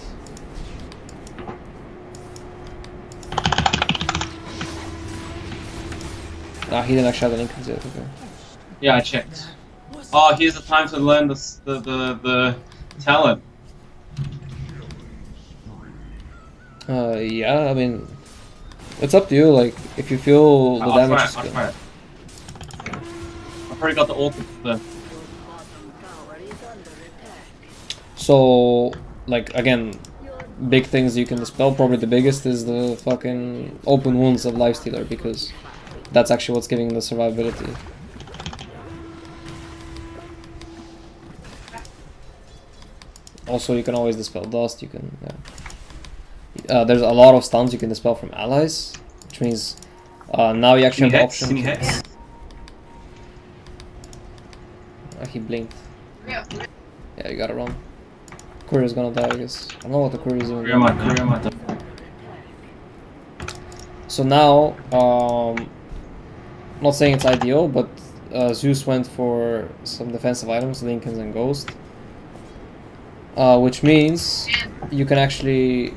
He didn't actually have the Lincolns yet, okay. Yeah, I checked. Oh, here's the time to learn the talent. Yeah, I mean, it's up to you. Like, if you feel the damage is good. I've already got the Orchid. So, like, again, big things you can dispel. Probably the biggest is the fucking open wounds of Lifestealer, because that's actually what's giving the survivability. Also, you can always dispel dust. You can, yeah. There's a lot of stuns you can dispel from allies, which means now you actually have the option. He blinked. Yeah, you gotta run. Courier's gonna die, I guess. I don't know what the Courier's doing. So now, not saying it's ideal, but Zeus went for some defensive items, Lincolns and Ghost. Which means you can actually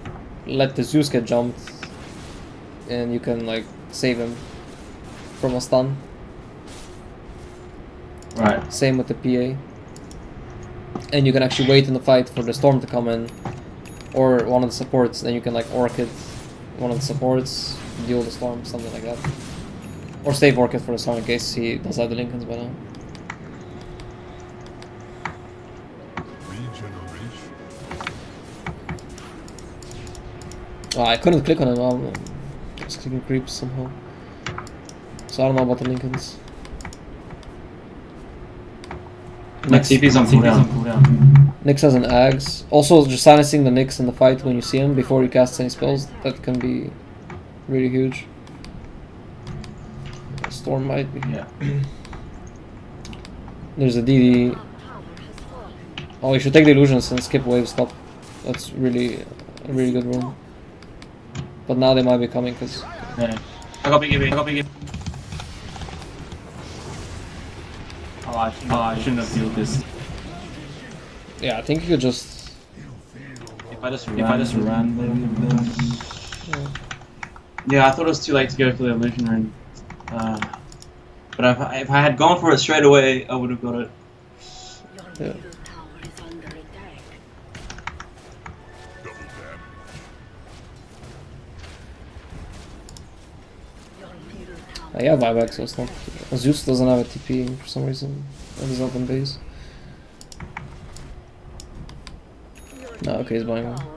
let the Zeus get jumped and you can like save him from a stun. Right. Same with the PA. And you can actually wait in the fight for the Storm to come in, or one of the supports, then you can like Orchid one of the supports, deal the Storm, something like that. Or save Orchid for the Storm in case he does have the Lincolns by now. Oh, I couldn't click on him. I was clicking creeps somehow. So I don't know about the Lincolns. My TP's on cooldown. Nyx has an Ags. Also, just silencing the Nyx in the fight when you see him before he casts any spells, that can be really huge. Storm might be. Yeah. There's a DD. Oh, you should take the illusions and skip wave stop. That's really a really good rule. But now they might be coming because. Yeah. I got big. Oh, I shouldn't have sealed this. Yeah, I think you could just. If I just ran maybe a bit. Yeah, I thought it was too late to go for the illusion ring. But if I had gone for it straight away, I would have got it. Yeah. Yeah, buyback, so it's not. Zeus doesn't have a TP for some reason. That is open base. No, okay, he's buying one.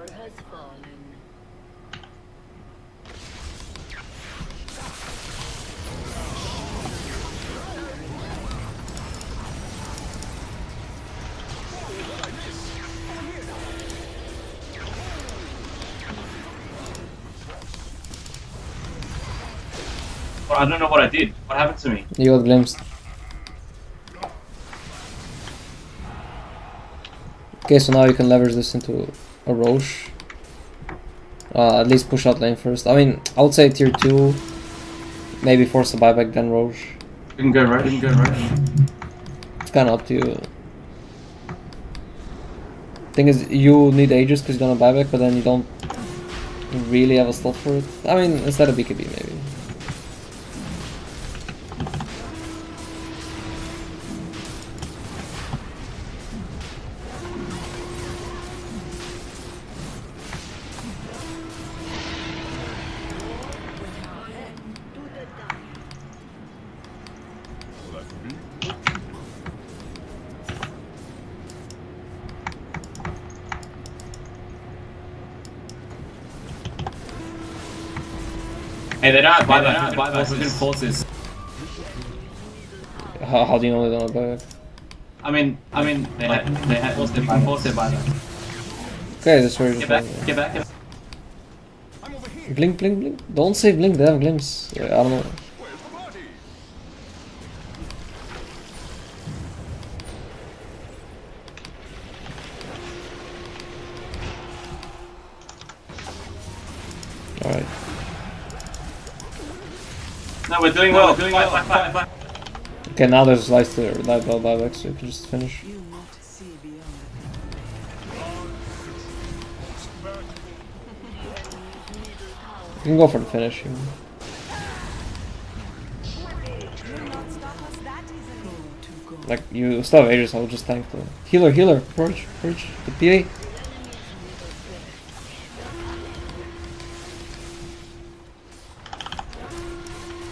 Well, I don't know what I did. What happened to me? You got glimpsed. Okay, so now you can leverage this into a Roche. At least push out lane first. I mean, I would say tier 2. Maybe force a buyback, then Roche. You can go right. It's kinda up to you. Thing is, you need Aegis because you're gonna buyback, but then you don't really have a slot for it. I mean, instead of BKB maybe. Hey, they don't have buyback. We can force this. How do you know they don't have buyback? I mean, they had forced their buyback. Okay, that's where Get back. I'm over here. Blink. Don't say blink, they have glimpse. I don't know. Where's the party? Alright. No, we're doing well. Fight. Okay, now there's lights to light bell buyback, so you can just finish. You want to see beyond You can go for the finish. You know. Like, you still have Aegis, I would just tank the healer, purge, the PA.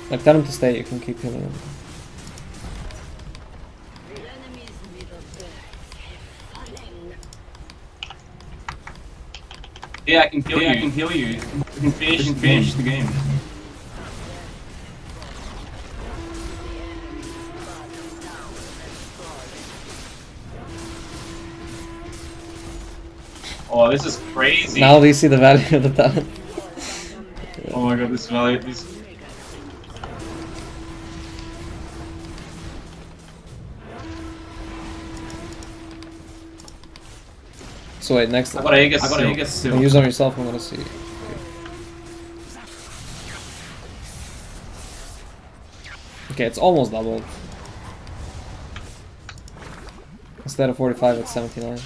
Like, tell him to stay, you can keep healing him. Yeah, I can heal you. We can finish the game. Oh, this is crazy. Now do you see the value of the talent? Oh my god, this value. This. So wait, next. I got Aegis still. Use on yourself, I'm gonna see. Okay, it's almost doubled. Instead of 45, it's 79.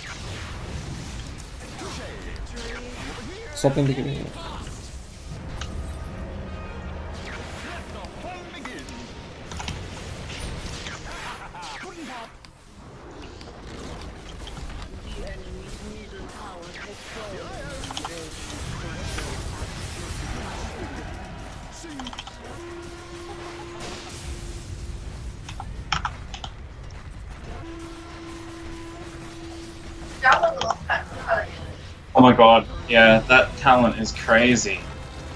Swapping the beginning. Oh my god, yeah, that talent is crazy.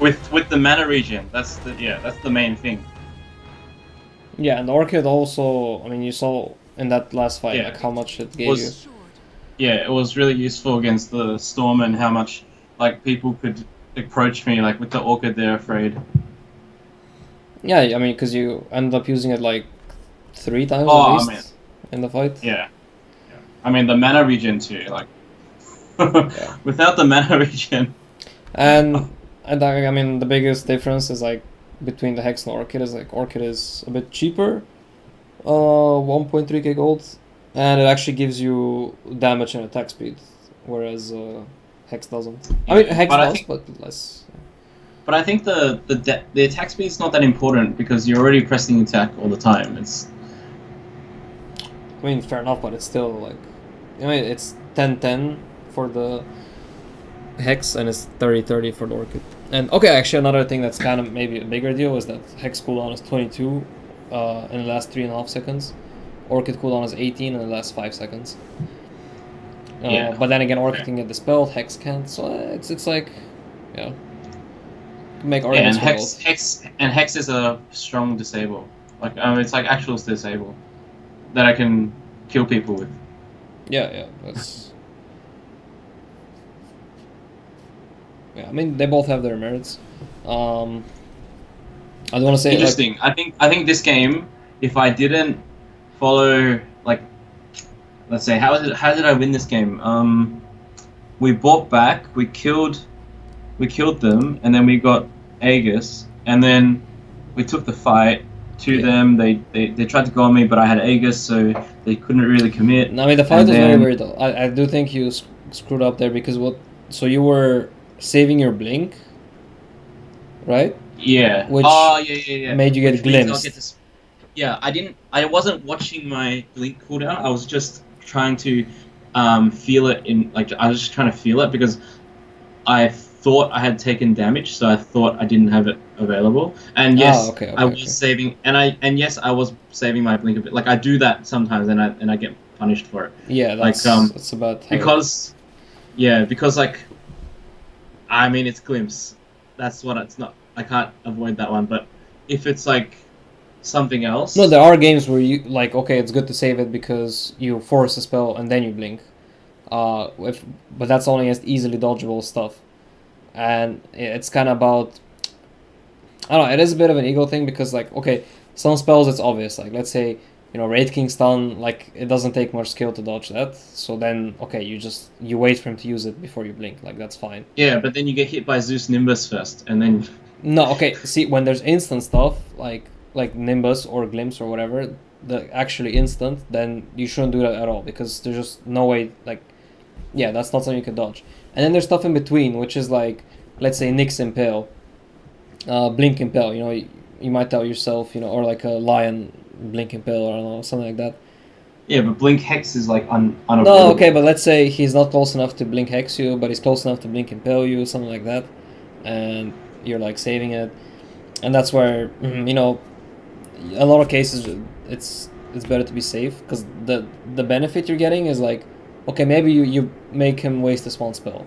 With the mana regen, that's the main thing. Yeah, and Orchid also, I mean, you saw in that last fight, Yeah. like, how much it gave you. Was yeah, it was really useful against the Storm and how much like people could approach me like with the Orchid. They're afraid. Yeah, I mean, because you end up using it, like, 3 times at Oh, I least mean, in the fight. yeah. I mean the mana regen too. Like, Yeah. without the mana regen. And I mean, the biggest difference is, like, between the Hex and Orchid is, like, Orchid is a bit cheaper, 1.3k gold, and it actually gives you damage and attack speed, whereas Hex doesn't. I mean, Hex But I does, think- but less. But I think the attack speed is not that important because you're already pressing attack all the time. It's I mean, fair enough, but it's still, like, I mean, it's 10-10 for the Hex, and it's 30-30 for the Orchid. And, okay, actually, another thing that's kind of maybe a bigger deal is that Hex cooldown is 22 in the last 3.5 seconds. Orchid cooldown is 18 in the last 5 seconds. Yeah. But then again, Orchid Okay. can get dispelled, Hex can't, so it's like, yeah. Make yeah, arguments and for both. Hex is a strong disable. Like it's like actual disable that I can kill people with. Yeah, that's. Yeah, I mean, they both have their merits. I don't want to say, like, Interesting. I think this game, if I didn't follow like, let's say how did I win this game? We bought back, we killed them, and then we got Aegis, and then we took the fight to Yeah. them. They tried to go on me, but I had Aegis, so they couldn't really commit. I mean, the fight And was very then- weird though. I do think you screwed up there because what? So you were saving your blink, right? Yeah. Which yeah. made you get Which means I'll glimpsed. get to yeah, I wasn't watching my blink cooldown. I was just trying to feel it in, like, I was just trying to feel it because I thought I had taken damage, so I thought I didn't have it available. And yes, okay, I was okay. saving, and yes, I was saving my blink a bit. Like I do that sometimes, and I get punished for it Yeah, that's like, that's about how because like, I mean, it's glimpse. That's what it's not. I can't avoid that one. But if it's like something else, No, there are games where you, like, okay, it's good to save it because you force a spell and then you blink. But that's only against easily dodgeable stuff, and it's kind of about. I don't know. It is a bit of an ego thing because, like, okay, some spells it's obvious. Like, let's say, Raid King stun. Like, it doesn't take much skill to dodge that. So then, okay, you wait for him to use it before you blink. Like, that's fine. yeah, but then you get hit by Zeus Nimbus first, and then No, okay. See, when there's instant stuff like Nimbus or Glimpse or whatever, the actually instant, then you shouldn't do that at all because there's just no way. Like, yeah, that's not something you can dodge. And then there's stuff in between, which is like, let's say Nyx Impale, Blink Impale. You might tell yourself, or like a Lion Blink Impale or I don't know, something like that. yeah, but Blink Hex is like unavoidable. No, okay, but let's say he's not close enough to Blink Hex you, but he's close enough to Blink Impale you, something like that, and you're like saving it, and that's where a lot of cases it's better to be safe because the benefit you're getting is like, okay, maybe you make him waste this one spell,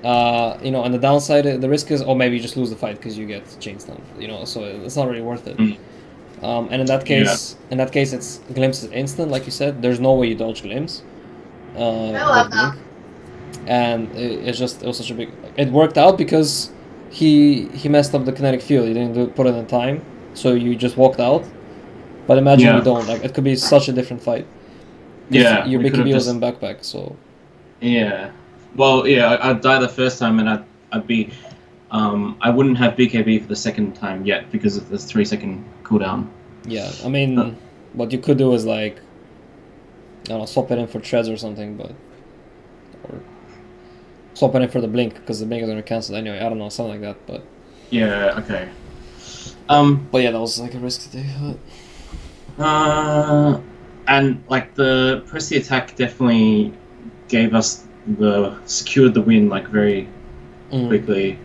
and the downside, the risk is, oh, maybe you just lose the fight because you get chain stunned, so it's not really worth it. Mm. And in that case, it's Glimpse is instant, like you said. There's no way you dodge Glimpse. With Blink. And it was such a big. It worked out because he messed up the kinetic field. He didn't put it in time, so you just walked out. But imagine Yeah. you don't. Like, it could be such a different fight. 'Cause Yeah, your we could've BKB was just- in backpack, so Yeah. Well, yeah, I'd die the first time, and I'd be. I wouldn't have BKB for the second time yet because of this 3-second cooldown. yeah. I mean, what you could do is like, I don't know, swap it in for treads or something, or swap it in for the blink because the blink is gonna cancel anyway. I don't know, something like that, but. Yeah. Okay. But yeah, that was like a risk to take. And like the press the attack definitely gave us secured the win like very quickly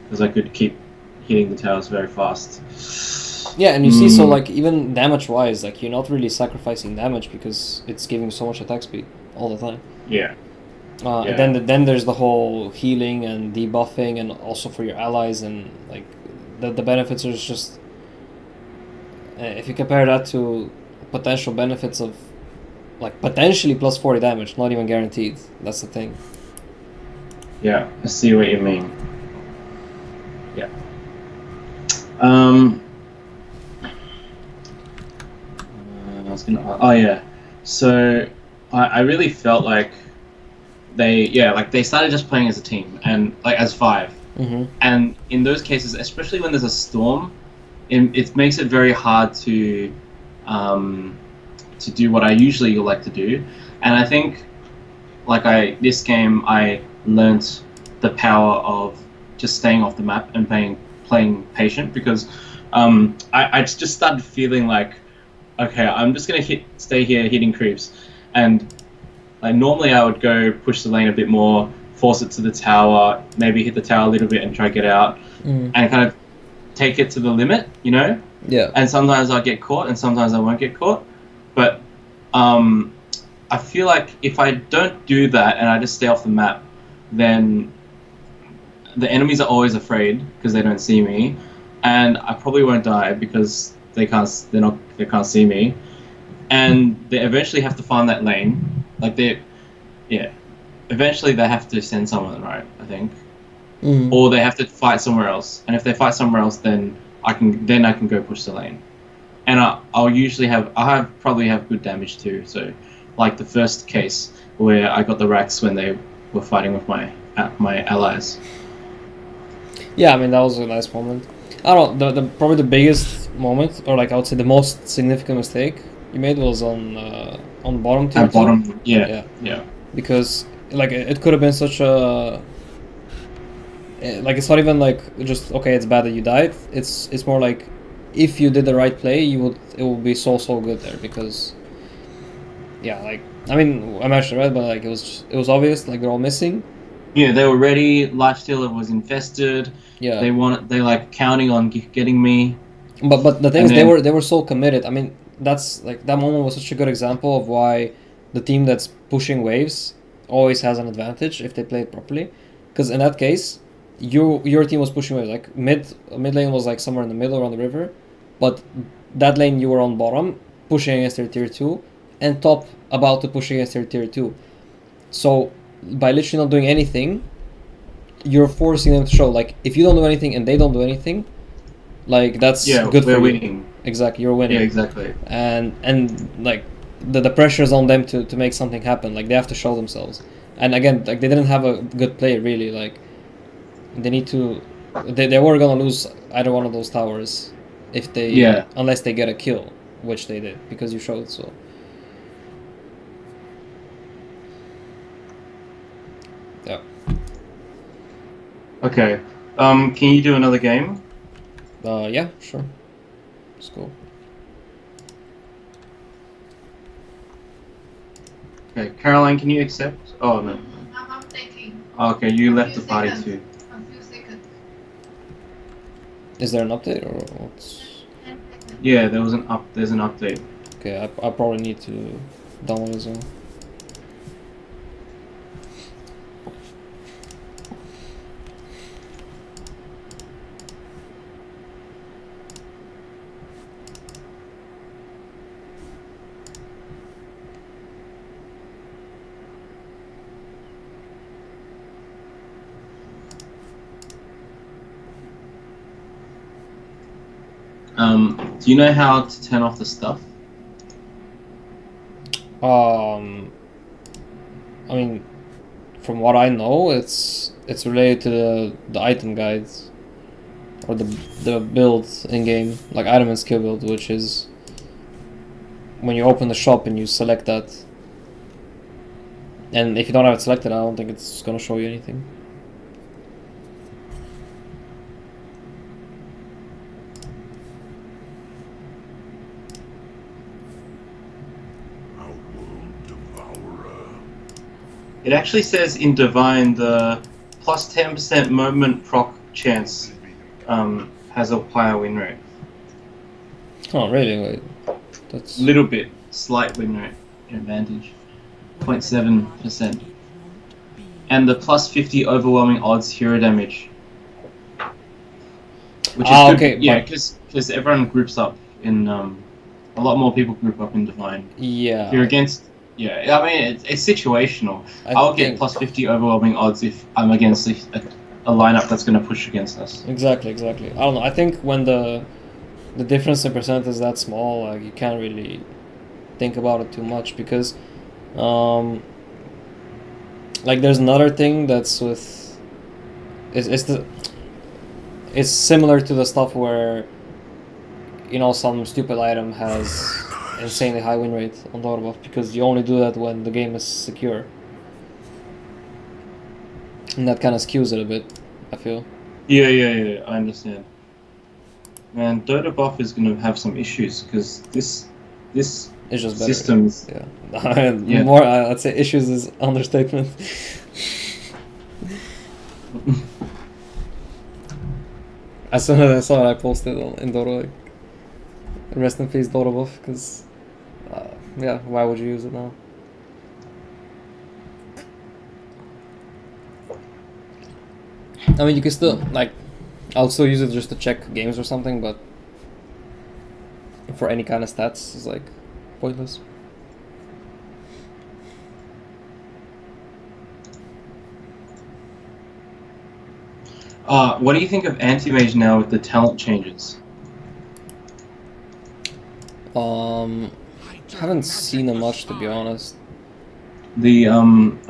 because I could keep hitting the towers very fast. Yeah, and you see, so like even damage wise, like you're not really sacrificing damage because it's giving so much attack speed all the time. Yeah. Yeah. And then there's the whole healing and debuffing, and also for your allies, and like the benefits are just if you compare that to potential benefits of like potentially plus 40 damage, not even guaranteed. That's the thing. Yeah, I see what you mean. Yeah. I was gonna. Oh yeah. So I really felt like they started just playing as a team and like as five. Mm-hmm. And in those cases, especially when there's a storm, it makes it very hard to do what I usually like to do. And I think this game I learnt the power of just staying off the map and playing patient because I just started feeling like, okay, I'm just gonna stay here hitting creeps, and like normally I would go push the lane a bit more, force it to the tower, maybe hit the tower a little bit and try to get out, Mm. and kind of take it to the limit, you know. Yeah. And sometimes I get caught, and sometimes I won't get caught, but I feel like if I don't do that and I just stay off the map, then the enemies are always afraid because they don't see me, and I probably won't die because they can't see me, and they eventually have to find that lane. Eventually they have to send someone, right? I think, Mm. or they have to fight somewhere else, and if they fight somewhere else, then I can go push the lane, and I'll probably have good damage too. So, like the first case where I got the racks when they were fighting with my allies. Yeah, I mean that was a nice moment. I don't know. The probably the biggest moment, or like I would say the most significant mistake you made was on bottom tier At two. bottom, Yeah. yeah. Because like it could have been such a like it's not even like just okay, it's bad that you died. It's more like if you did the right play, it would be so good there because yeah, like I mean I mentioned it, right, but like it was obvious like they're all missing. Yeah, they were ready. Lifestealer was infested. Yeah. They like counting on getting me. But the thing And is, then- they were so committed. I mean, that's like that moment was such a good example of why the team that's pushing waves always has an advantage if they play it properly. Because in that case, your team was pushing waves. Like mid lane was like somewhere in the middle around the river, but that lane you were on bottom pushing against their tier two, and top about to push against their tier two. So by literally not doing anything, you're forcing them to show. Like if you don't do anything and they don't do anything, like that's good we're for winning. you. Exactly, you're winning. Yeah, exactly. And like the pressure is on them to make something happen. Like they have to show themselves. And again, like they didn't have a good play really. Like they need to. They were gonna lose either one of those towers if they unless they get a kill, which they did because you showed so. Yeah. Okay. Can you do another game? Yeah, sure. Let's go. Okay, Caroline, can you accept? Oh no. I'm updating. Okay, you left Few the party seconds. too. A few seconds. Is there an update or what's? 10 seconds. Yeah, there's an update. Okay, I probably need to download as well. Do you know how to turn off the stuff? I mean, from what I know, it's related to the item guides or the builds in game, like item and skill build, which is when you open the shop and you select that. And if you don't have it selected, I don't think it's gonna show you anything. It actually says in Divine the plus 10% moment proc chance has a higher win rate. Oh, really? Wait, that's Little bit, slight win rate advantage, 0.7%. and the plus 50 overwhelming odds hero damage. Which is Ah, good, okay, yeah, but- because everyone groups up in a lot more people group up in Divine. Yeah. If you're against, yeah, I mean it's situational. I I'll get think- plus 50 overwhelming odds if I'm against a lineup that's going to push against us. Exactly. I don't know. I think when the difference in percent is that small, like you can't really think about it too much because, like there's another thing that's with, it's similar to the stuff where, you know, some stupid item has insanely high win rate on the auto buff because you only do that when the game is secure, and that kind of skews it a bit, I feel. Yeah, I understand. Man, Dota buff is going to have some issues because this It's just better. systems. Yeah. Yeah. More, I'd say issues is understatement. As soon as I saw it, I posted in Dota, like, rest in peace Dota buff, because, yeah, why would you use it now? I mean, you can still, like, I'll still use it just to check games or something, but for any kind of stats, it's, like, pointless. What do you think of anti-mage now with the talent changes? Haven't seen them much, to be honest. The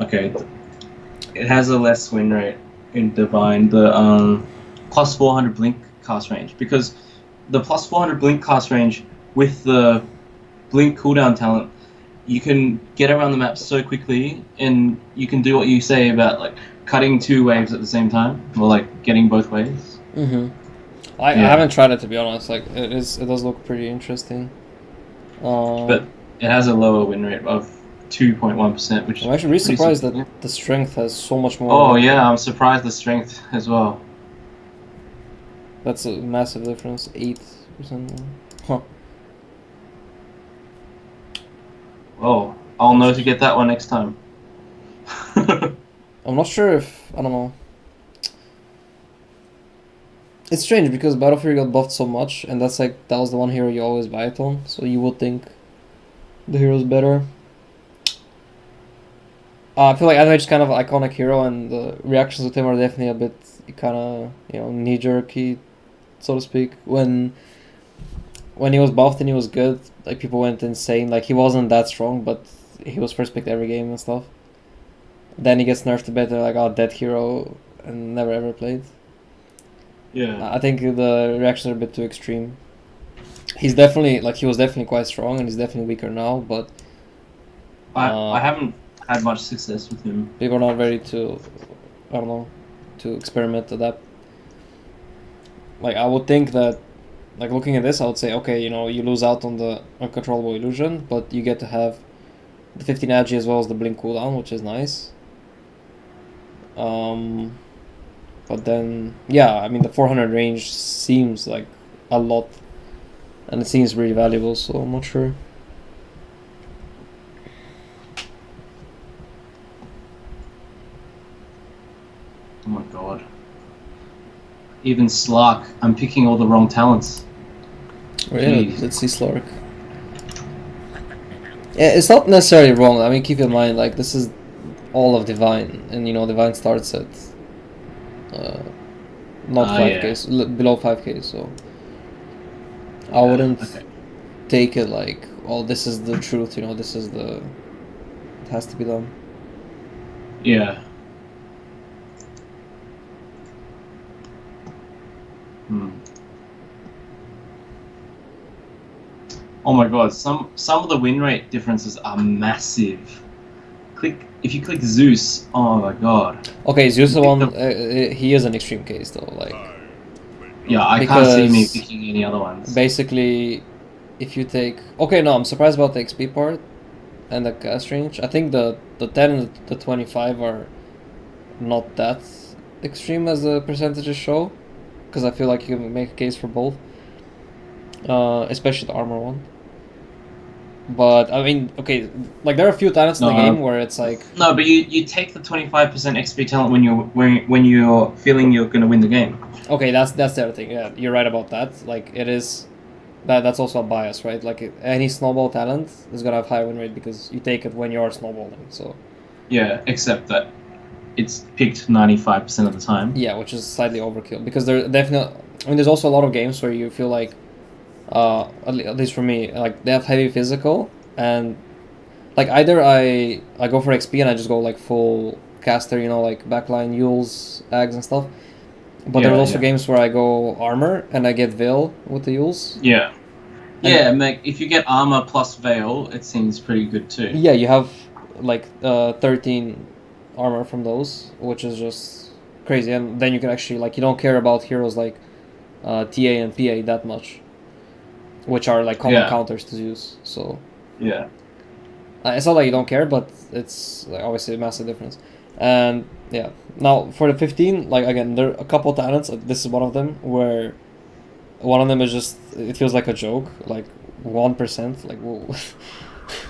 okay, it has a less win rate in Divine. The plus 400 blink cast range, because the plus 400 blink cast range with the blink cooldown talent, you can get around the map so quickly, and you can do what you say about like cutting two waves at the same time, or like getting both waves. Mm-hmm. I haven't tried it, to be honest. Like it does look pretty interesting. But it has a lower win rate of 2.1%, which I'm actually really is pretty surprised that significant. the strength has so much more. Oh yeah, I'm surprised the strength as well. That's a massive difference. 8%. Huh. Oh, I'll know to get that one next time. I'm not sure if I don't know. It's strange because Battlefield got buffed so much, and that was the one hero you always buy it on. So you would think the hero's better. I feel like Anime is kind of an iconic hero, and the reactions with him are definitely a bit kind of knee jerky, so to speak. When he was buffed and he was good, like people went insane. Like he wasn't that strong, but he was first picked every game and stuff. Then he gets nerfed a bit. They're like, oh, dead hero, and never ever played. Yeah. I think the reactions are a bit too extreme. He was definitely quite strong, and he's definitely weaker now. But I haven't had much success with him. people are not ready to, I don't know, to experiment, adapt. Like I would think that, like looking at this, I would say, okay, you lose out on the uncontrollable illusion, but you get to have the 15 agi as well as the blink cooldown, which is nice. But then, yeah, I mean the 400 range seems like a lot, and it seems really valuable. So I'm not sure. Oh my god. Even Slark, I'm picking all the wrong talents. Oh, yeah, Jeez. let's see Slark. Yeah, it's not necessarily wrong. I mean, keep in mind, like this is all of Divine, and Divine starts at not 5k, yeah. so below 5k. So I wouldn't Okay. take it like, oh, this is the truth. This is it has to be done. Yeah. Oh my god, some of the win rate differences are massive. If you click Zeus, oh my god. Okay, Zeus the Pick one. He is an extreme case though. Like Yeah, I can't see me Because picking any other ones. basically, if you take no, I'm surprised about the XP part and the cast range. I think the 10 and the 25 are not that extreme as the percentages show, because I feel like you can make a case for both, especially the armor one. But I mean, okay, like there are a few talents in the No. game where it's like, No, but you take the 25% XP talent when you're feeling you're gonna win the game. okay, that's the other thing. Yeah, you're right about that. Like it is that's also a bias, right? Like any snowball talent is gonna have higher win rate because you take it when you're snowballing. So Yeah, except that it's picked 95% of the time. yeah, which is slightly overkill because there definitely. I mean, there's also a lot of games where you feel like, at least for me, like they have heavy physical and like either I go for XP and I just go like full caster, you know, like backline Yules, Ags and stuff. But Yeah, there's also yeah. games where I go armor and I get Veil with the Yules. Yeah. Yeah, Meg, if you get armor plus veil, it seems pretty good too. Yeah, you have like 13 armor from those, which is just crazy. And then you can actually like you don't care about heroes like TA and PA that much, which are like common Yeah. counters to use. So Yeah. it's not like you don't care, but it's like, obviously a massive difference. And yeah, now for the 15, like again, there are a couple talents. This is one of them where one of them is just it feels like a joke, like 1%. Like,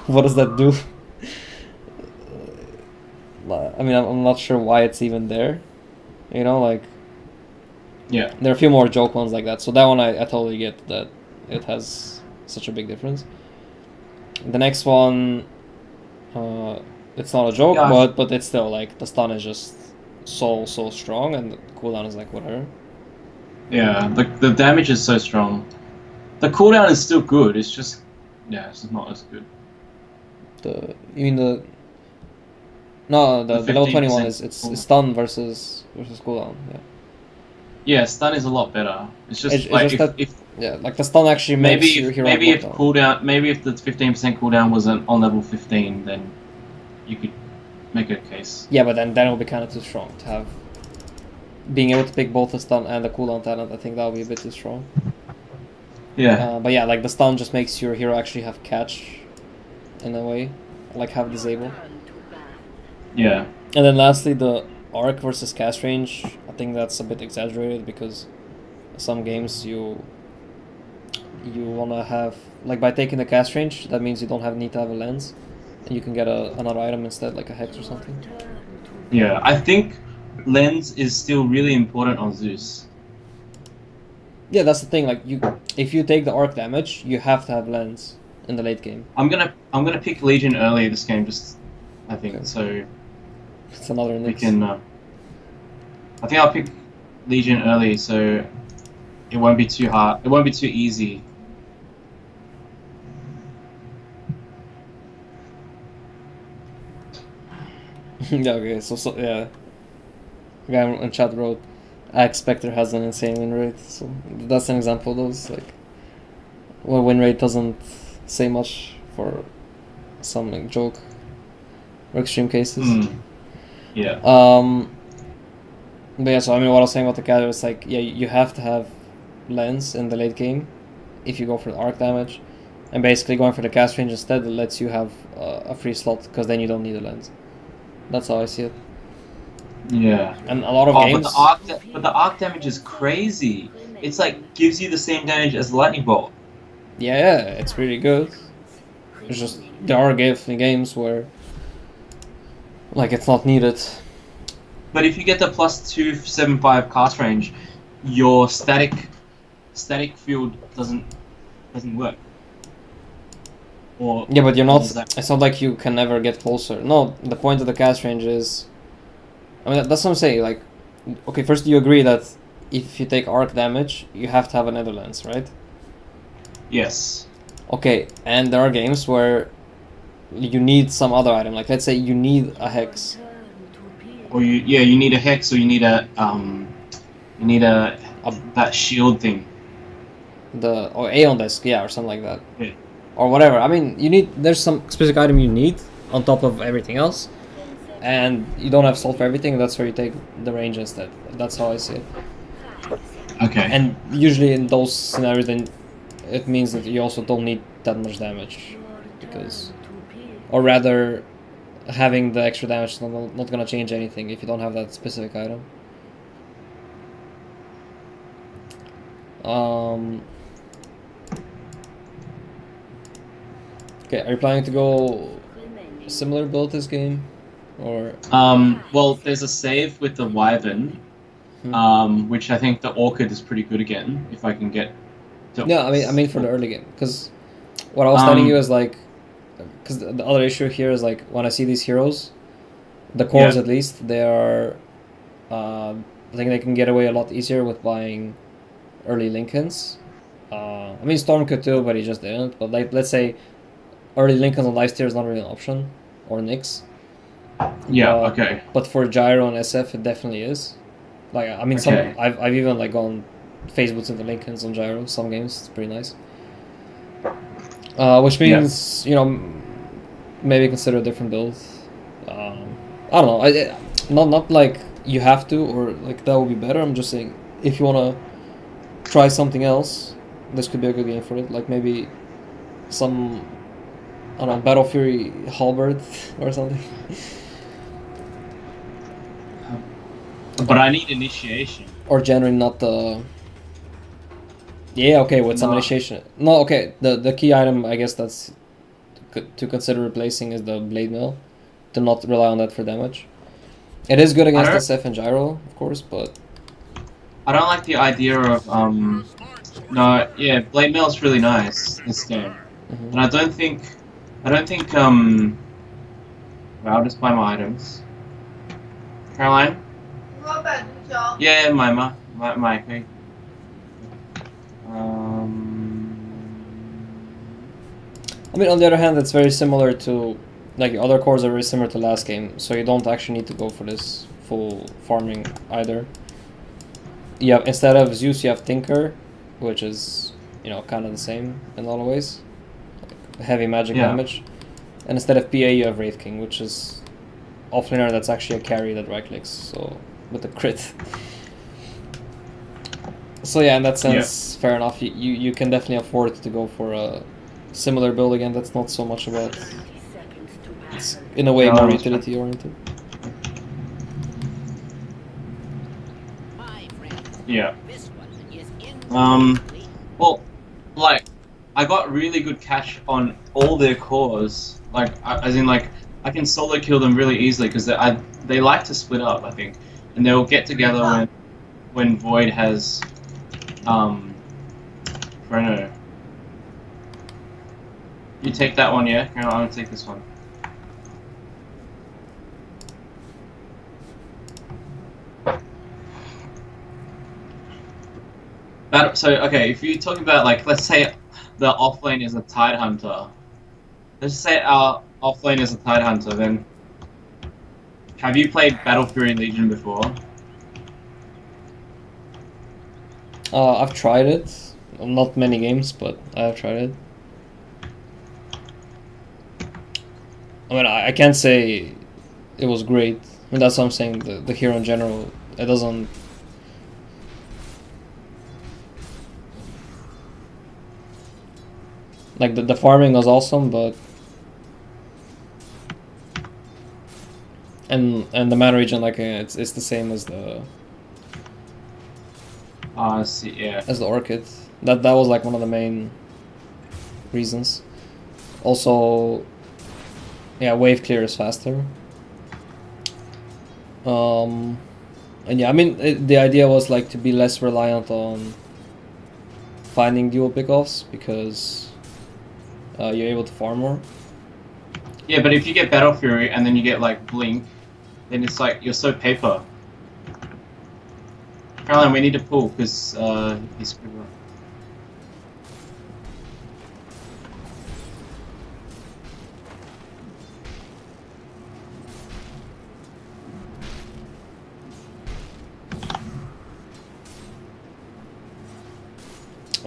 what does that do? I mean, I'm not sure why it's even there. You know, like Yeah. there are a few more joke ones like that. So that one I totally get that it has such a big difference. The next one, it's not a joke, Yeah. but it's still like the stun is just so strong, and the cooldown is like whatever. Yeah. The damage is so strong. The cooldown is still good. It's just it's just not as good. You mean the the level 21 is 15% it's stun versus cooldown. Yeah. Yeah, stun is a lot better. It's just It's like just that if yeah, like the stun actually makes your hero maybe if block down. cooldown maybe if the 15% cooldown wasn't on level 15, then you could make a case. Yeah, but then it will be kind of too strong to have. Being able to pick both the stun and the cooldown talent, I think that would be a bit too strong. Yeah. But yeah, like the stun just makes your hero actually have catch, in a way, like have disable. Yeah. And then lastly, the arc versus cast range. I think that's a bit exaggerated because some games you wanna have like by taking the cast range, that means you don't need to have a lens, and you can get another item instead, like a hex or something. Yeah. I think lens is still really important on Zeus. Yeah, that's the thing. Like if you take the arc damage, you have to have lens in the late game. I'm gonna pick Legion early this game. I think Okay. so. It's another We nix. can. I think I'll pick Legion early, so it won't be too hard. It won't be too easy. Yeah, okay, so yeah. The guy in chat wrote, Axe Spectre has an insane win rate, so that's an example of those, like, well, win rate doesn't say much for some like, joke or extreme cases. Yeah. But yeah, so I mean, what I was saying about the cat is like, yeah, you have to have lens in the late game if you go for the arc damage, and basically going for the cast range instead lets you have a free slot because then you don't need a lens. That's how I see it. Yeah. And a lot of games. But the arc damage is crazy. It's like gives you the same damage as the lightning bolt. Yeah, it's really good. It's just there are games where like it's not needed. But if you get the plus 275 cast range, your static field doesn't work. Or Yeah, but you're not. What is that? It's not like you can never get closer. No, the point of the cast range is. I mean, that's what I'm saying. Like, okay, first you agree that if you take arc damage, you have to have a Netherlands, right? Yes. Okay, and there are games where you need some other item. Like, let's say you need a hex. Or you need a hex, or you need a that shield thing. Or Aeon Disc, yeah, or something like that. Yeah. Or whatever. I mean, there's some specific item you need on top of everything else, and you don't have salt for everything. And that's where you take the range instead. That's how I see it. Okay. And usually in those scenarios, then it means that you also don't need that much damage, or rather, having the extra damage is not gonna change anything if you don't have that specific item. Okay, are you planning to go similar build this game, or Well, there's a save with the Wyvern, which I think the Orchid is pretty good again if I can get. yeah? I mean for the early game, because what I was telling you is like, because the other issue here is like when I see these heroes, the cores Yeah. at least they are, I think they can get away a lot easier with buying early Lincolns. I mean Storm could too, but he just didn't. But like let's say early Lincolns on lifesteal is not really an option, or Nyx. Yeah. But, Okay. But for Gyro and SF, it definitely is. Like I mean, Okay. I've even like gone Facebooks into Lincolns on Gyro. Some games it's pretty nice. Which means maybe consider a different build. I don't know. Not like you have to or like that would be better. I'm just saying if you wanna try something else, this could be a good game for it. Like maybe some I don't know Battle Fury Halberd or something. But I need initiation. Or generally not the. Yeah, okay, with some No. initiation. No, okay. The key item I guess that's to consider replacing is the blade mill, to not rely on that for damage. It is good against SF and Gyro, of course, but I don't like the idea of No, yeah, blade mail is really nice this game, and I don't think well, I'll just buy my items. Caroline? 我百毒胶。 Yeah, my okay. I mean on the other hand it's very similar to like the other cores are very similar to last game, so you don't actually need to go for this full farming either. Yeah, instead of Zeus you have Tinker, which is kind of the same in a lot of ways. Like heavy magic damage. And instead of PA you have Wraith King, which is offlaner that's actually a carry that right clicks, so with a crit. So yeah, in that sense, fair enough. You can definitely afford to go for a similar build again. That's not so much about. It's in a way more utility oriented. Yeah. Well, like, I got really good catch on all their cores. Like, as in, like, I can solo kill them really easily because they like to split up, I think, and they'll get together when Void has, I don't know. You take that one, yeah? I'm gonna take this one. So, okay, if you're talking about, like, let's say the offlane is a Tide Hunter. Let's say our offlane is a Tide Hunter, then have you played Battle Fury Legion before? I've tried it. Not many games, but I have tried it. I mean, I can't say it was great. I mean, that's what I'm saying. The hero in general, it doesn't. Like the farming was awesome, but and the mana region like it's the same as the. See, yeah. As the Orchid, that was like one of the main reasons. Also, yeah, wave clear is faster. And yeah, I mean the idea was like to be less reliant on finding dual pickoffs because you're able to farm more. Yeah, but if you get Battle Fury and then you get like Blink, then it's like you're so paper. Caroline, we need to pull because he's screwed up.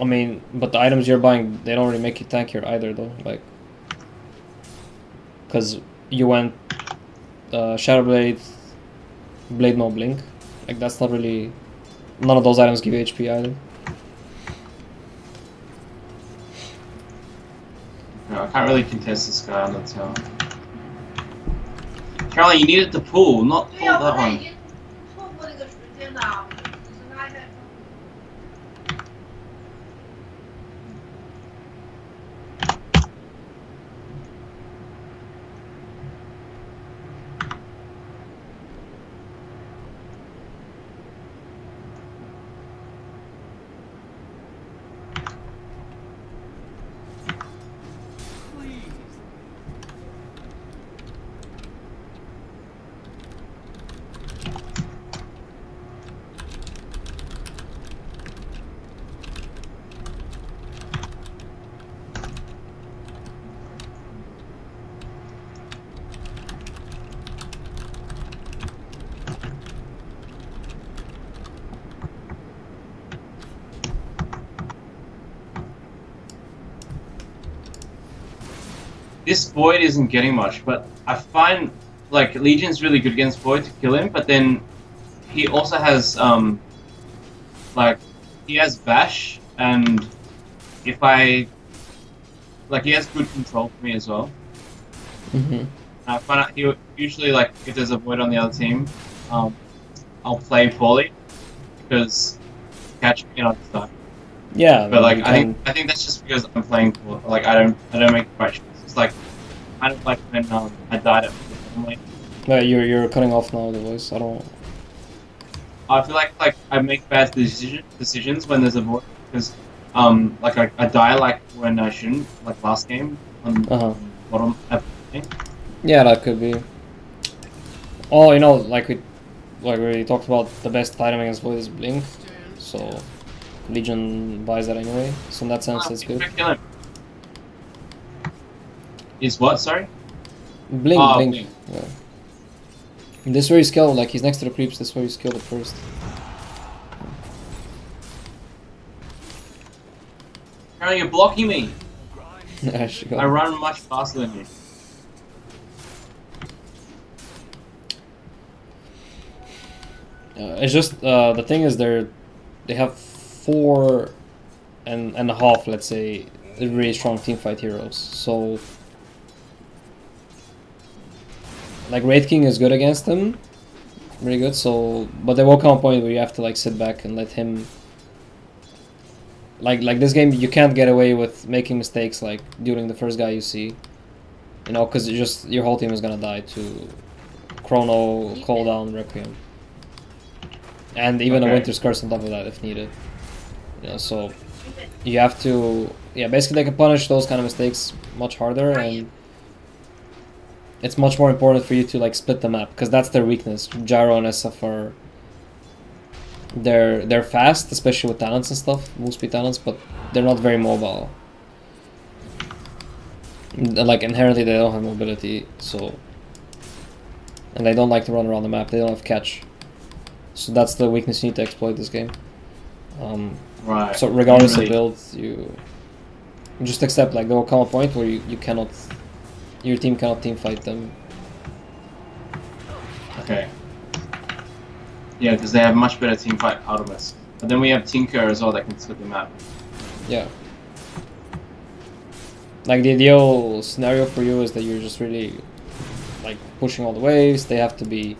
I mean, but the items you're buying, they don't really make you tankier either, though. Like, because you went Shadow Blade, Blade no Blink. Like that's not really. None of those items give you HP either. No, I can't really contest this guy on the tower. Caroline, you needed to pull, not 对 pull 呀， that 我 one. 已经错过那个时间了，我只是拉一下。this Void isn't getting much, but I find like Legion's really good against Void to kill him, but then he also has like he has Bash, and if I like he has good control for me as well. Mm-hmm. I find out he usually like if there's a Void on the other team, I'll play poorly because catch me and I'll just die. Yeah, But like you I can. think that's just because I'm playing poor. Like I don't make the right choices. It's like kind of like when I died at family. You're cutting off now the voice. I don't. I feel like I make bad decisions when there's a void because like I die like when I shouldn't, like last game on Uh-huh. bottom at Yeah, that could be. Oh, you know, like we talked about, the best item against void is blink, so Legion buys that anyway. So in that sense, it's good. Kill him. Is what? Sorry. Blink, Oh, blink. blink. Yeah. This is where you skill, like he's next to the creeps. This is where you skill it first. How you're blocking me? Yeah, she got I run much faster than you. It's just the thing is they have 4.5, let's say, really strong teamfight heroes. So like Wraith King is good against them, really good. So but there will come a point where you have to like sit back and let him. Like this game, you can't get away with making mistakes like dueling the first guy you see. You know, because your whole team is gonna die to Chrono, Cooldown, Requiem. And even a Winter's Curse on top of that if needed. You know, so you have to, yeah, basically they can punish those kind of mistakes much harder, and it's much more important for you to like split the map because that's their weakness. Gyro and SF are they're fast, especially with talents and stuff, move speed talents, but they're not very mobile. Like inherently they don't have mobility, so and they don't like to run around the map. They don't have catch. So that's the weakness you need to exploit this game. Right. So regardless Really? of build, you just accept like there will come a point where you cannot, your team cannot team fight them. Okay. Yeah, because they have much better team fight out of us. But then we have Tinker as well that can split the map. Yeah. Like the ideal scenario for you is that you're just really like pushing all the waves. They have to be,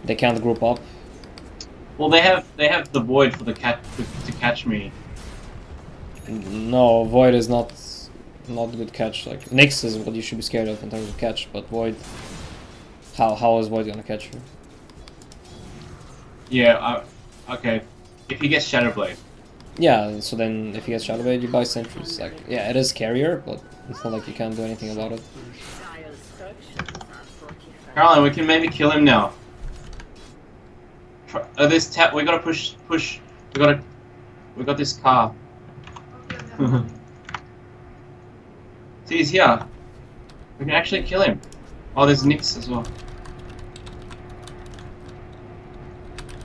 they can't group up. Well, they have the void for the cat to catch me. No, Void is not good catch. Like Nyx is what you should be scared of in terms of catch, but Void, how is Void gonna catch you? Yeah. Okay. If he gets Shadow Blade. Yeah, so then if he gets Shadow Blade, you buy sentries. Like, yeah, it is carrier, but it's not like you can't do anything about it. Caroline, we can maybe kill him now. This tap. We gotta push. We got this car. See, he's here. We can actually kill him. Oh, there's Nyx as well.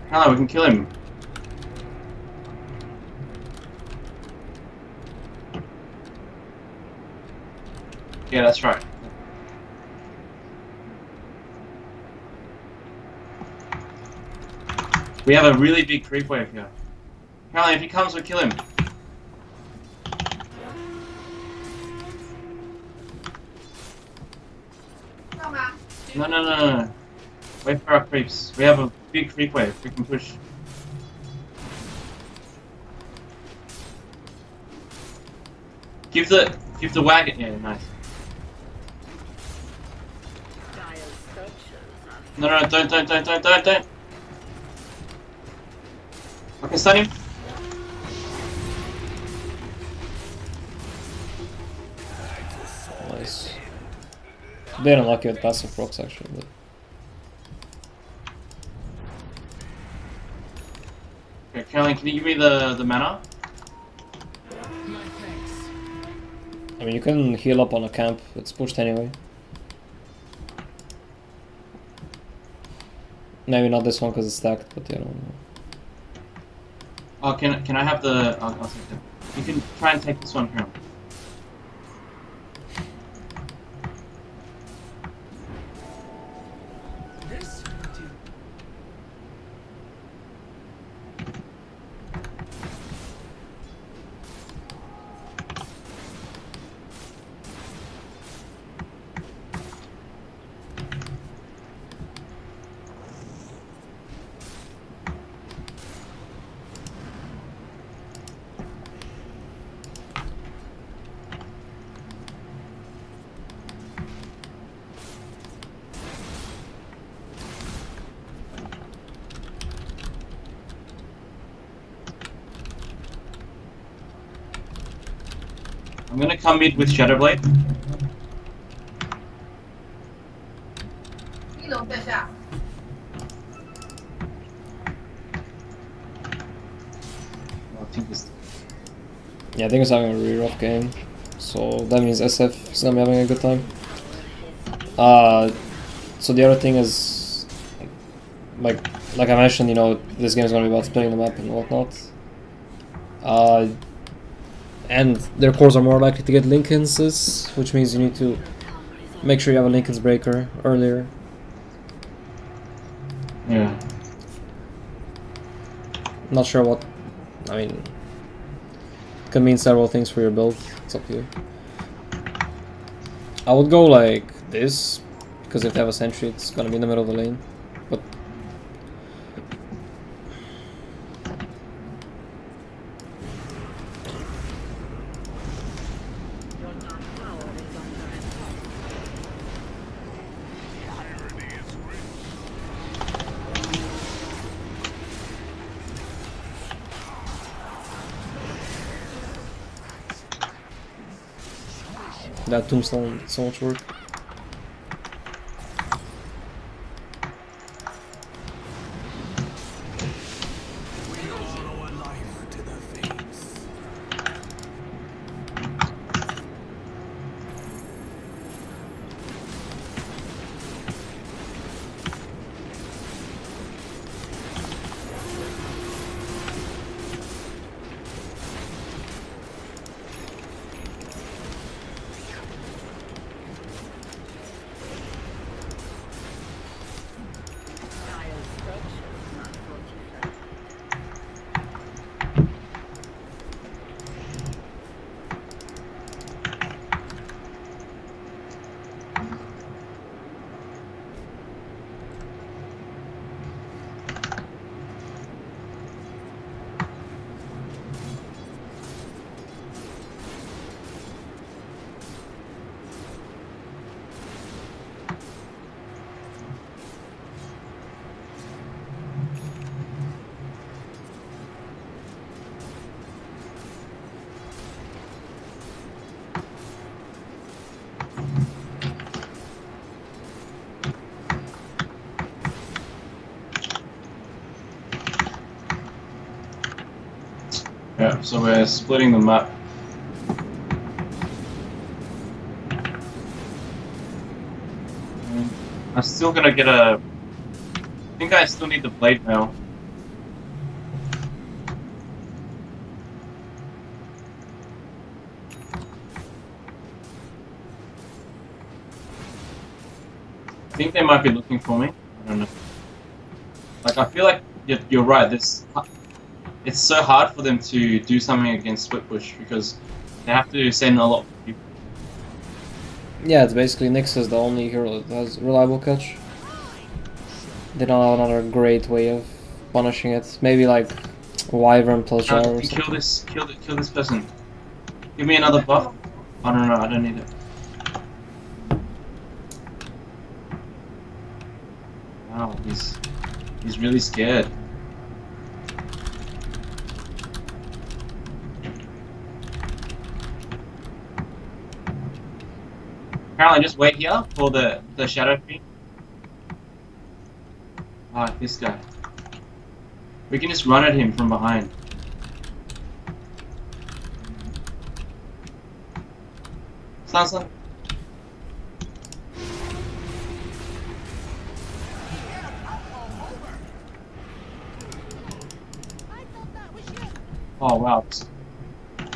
Caroline, we can kill him. Yeah, that's right. We have a really big creep wave here. Caroline, if he comes, we'll kill him. No. Wait for our creeps. We have a big creep wave. We can push. Give the wagon. Yeah, nice. No, don't. I can stun him. Nice. A bit unlucky with passive procs actually, but Okay, Caroline, can you give me the mana? I mean you can heal up on a camp. It's pushed anyway. Maybe not this one because it's stacked, but you know. Oh, can I have the? I'll take that. You can try and take this one, Caroline. I'm gonna come mid with Shadow Blade. 一楼在下。 I think it's Yeah, I think it's having a really rough game. So that means SF is gonna be having a good time. So the other thing is, like I mentioned, you know, this game is gonna be about splitting the map and whatnot. And their cores are more likely to get Lincoln's, which means you need to make sure you have a Lincoln's breaker earlier. yeah. Not sure what. I mean, it can mean several things for your build. It's up to you. I would go like this, because if they have a sentry, it's gonna be in the middle of the lane. But that tombstone did so much work. Yeah, so we're splitting the map. I'm still gonna get a. I think I still need the blade mail. I think they might be looking for me. I don't know. Like, I feel like you're right. It's so hard for them to do something against split push because they have to send a lot of people. Yeah, it's basically Nyx is the only hero that has reliable catch. They don't have another great way of punishing it. Maybe like Wyvern plus Jar or something. Kill this person. Give me another buff. I don't know. I don't need it. Wow, he's really scared. Apparently, just wait here for the shadow thing. Ah, this guy. We can just run at him from behind. Sansa. Oh wow.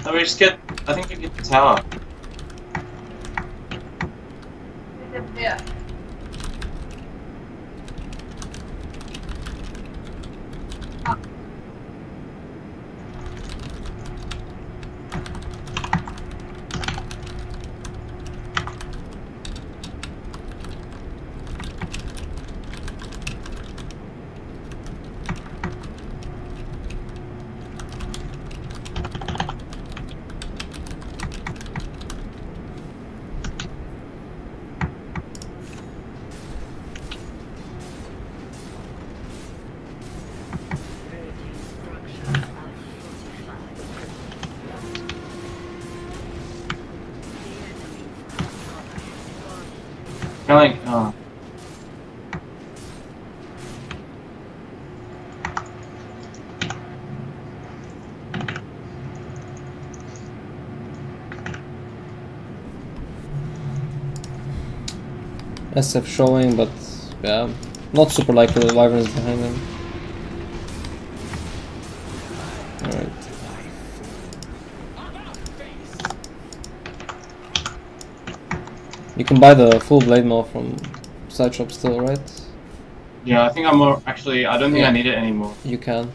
No, we just get. I think we get the tower. 对不对？ I kind of like. SF showing, but yeah, not super likely the Wyvern is behind him. Alright. You can buy the full blade mail from side shop still, right? Yeah, I think I'm more. Actually, I don't think Yeah. I need it anymore. You can.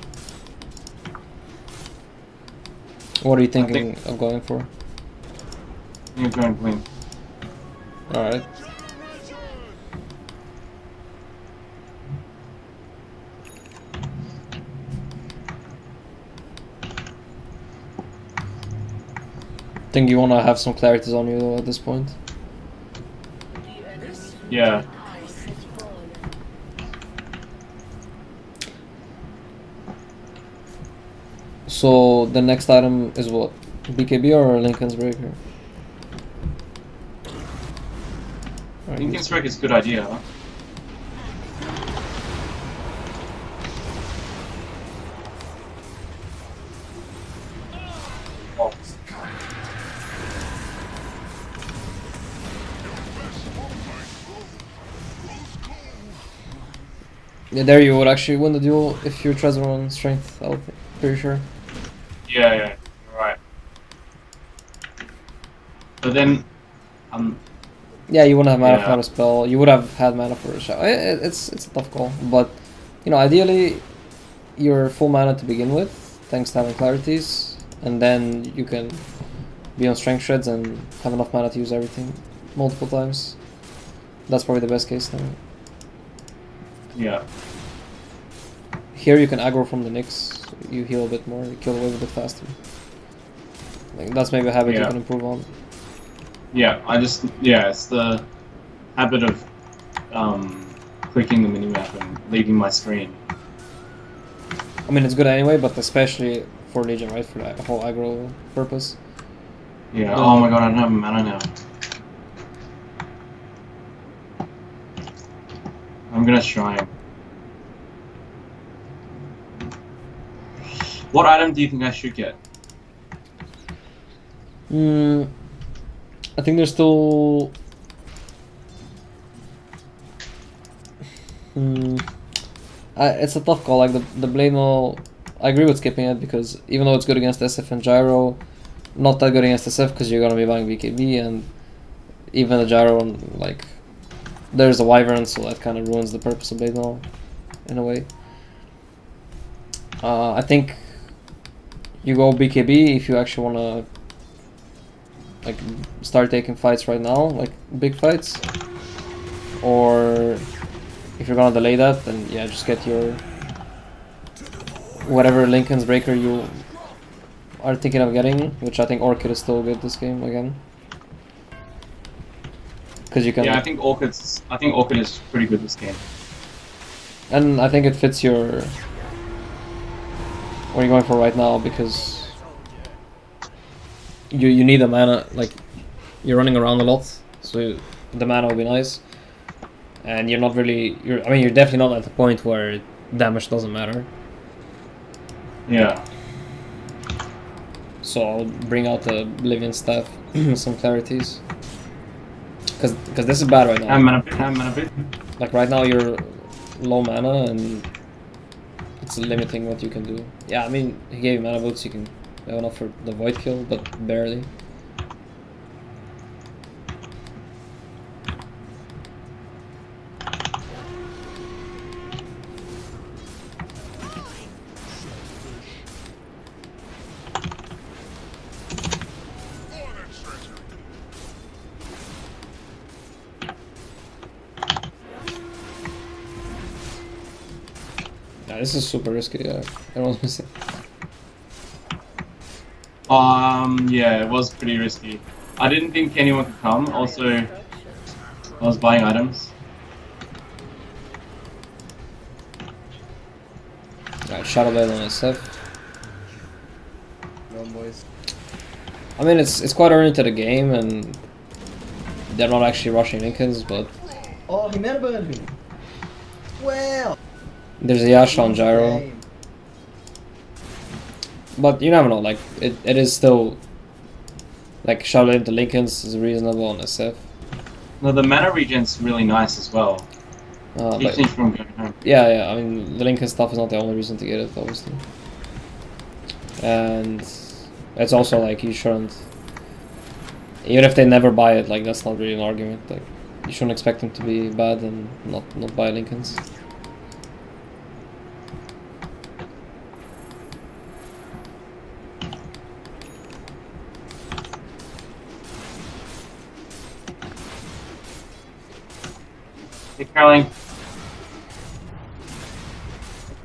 What are you I thinking think- of going for? I'm going blink. Alright. Think you wanna have some clarities on you though at this point? Yeah. So the next item is what? BKB or Lincoln's Breaker? Alright, Lincoln Strike is a good idea. Oh. yeah, there you would actually win the duel if your treasure on strength, I would think. Pretty sure. Yeah, you're right. But then, Yeah, you wouldn't have mana Yeah. for a spell. You would have had mana for a shot. It's a tough call, but you know, ideally, you're full mana to begin with, thanks to having clarities, and then you can be on strength shreds and have enough mana to use everything multiple times. That's probably the best case now. yeah. Here you can aggro from the Nyx. You heal a bit more. You kill the wave a bit faster. Like that's maybe a habit you Yeah. can improve on. Yeah, it's the habit of clicking the minimap and leaving my screen. I mean, it's good anyway, but especially for Legion, right? For that whole aggro purpose. Yeah, Yeah. oh my god, I don't have mana now. I'm gonna shrine. What item do you think I should get? I think there's still. It's a tough call. Like the blade maul, I agree with skipping it because even though it's good against SF and gyro, not that good against SF because you're gonna be buying BKB and even the gyro like there's a wyvern, so that kind of ruins the purpose of blade maul in a way. I think you go BKB if you actually wanna like start taking fights right now, like big fights, or if you're gonna delay that, then yeah, just get your whatever Lincoln's Breaker you are thinking of getting, which I think Orchid is still good this game again, because you can. Yeah, I think Orchid is pretty good this game. And I think it fits your what you're going for right now because you need a mana, like you're running around a lot, so the mana will be nice. And you're not really I mean you're definitely not at the point where damage doesn't matter. Yeah. So I'll bring out the Oblivion staff, some clarities. Cause this is bad right now. I'm mana bit. Like right now you're low mana and it's limiting what you can do. Yeah, I mean he gave you mana boots, you can have enough for the void kill, but barely. Yeah, this is super risky. Yeah, everyone's missing. Yeah, it was pretty risky. I didn't think anyone could come. Also, I was buying items. Alright, Shadow Blade on SF. No boys. I mean, it's quite early into the game, and they're not actually rushing Lincolns, but Oh, he mana burned me. Well. There's a Yasha on gyro. Game. But you never know, like, it is still, like, Shadow into Lincolns is reasonable on SF. No, the mana regen's really nice as well. But, Keeps me from going home. yeah, I mean, the Lincoln stuff is not the only reason to get it, obviously. And it's also, like, you shouldn't, even if they never buy it, like, that's not really an argument. Like, you shouldn't expect them to be bad and not buy Lincolns. Hey, Caroline.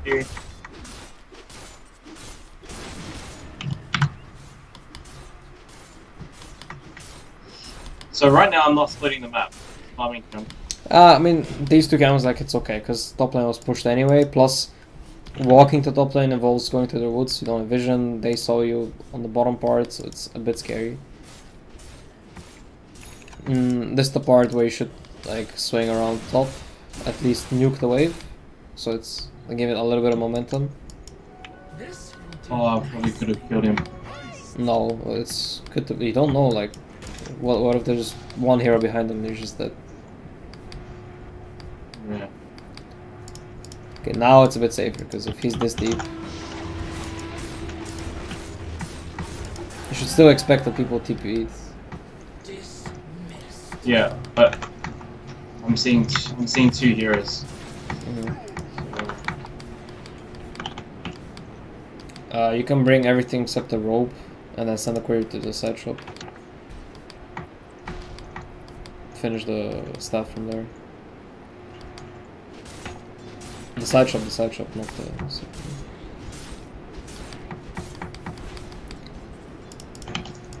Thank you. So right now I'm not splitting the map. Farming camp. I mean, these two games, like, it's okay, because top lane was pushed anyway, plus walking to top lane involves going to the woods, you don't have vision, they saw you on the bottom part, so it's a bit scary. This is the part where you should, like, swing around top, at least nuke the wave, so it's give it a little bit of momentum. Oh, I probably could have killed him. No, it's good to, you don't know, like, what if there's one hero behind them, they're just dead. Yeah. Okay, now it's a bit safer, because if he's this deep, you should still expect that people TP it. Yeah, but I'm seeing two heroes. You can bring everything except the rope, and then send a query to the side shop. Finish the staff from there. The side shop, not the...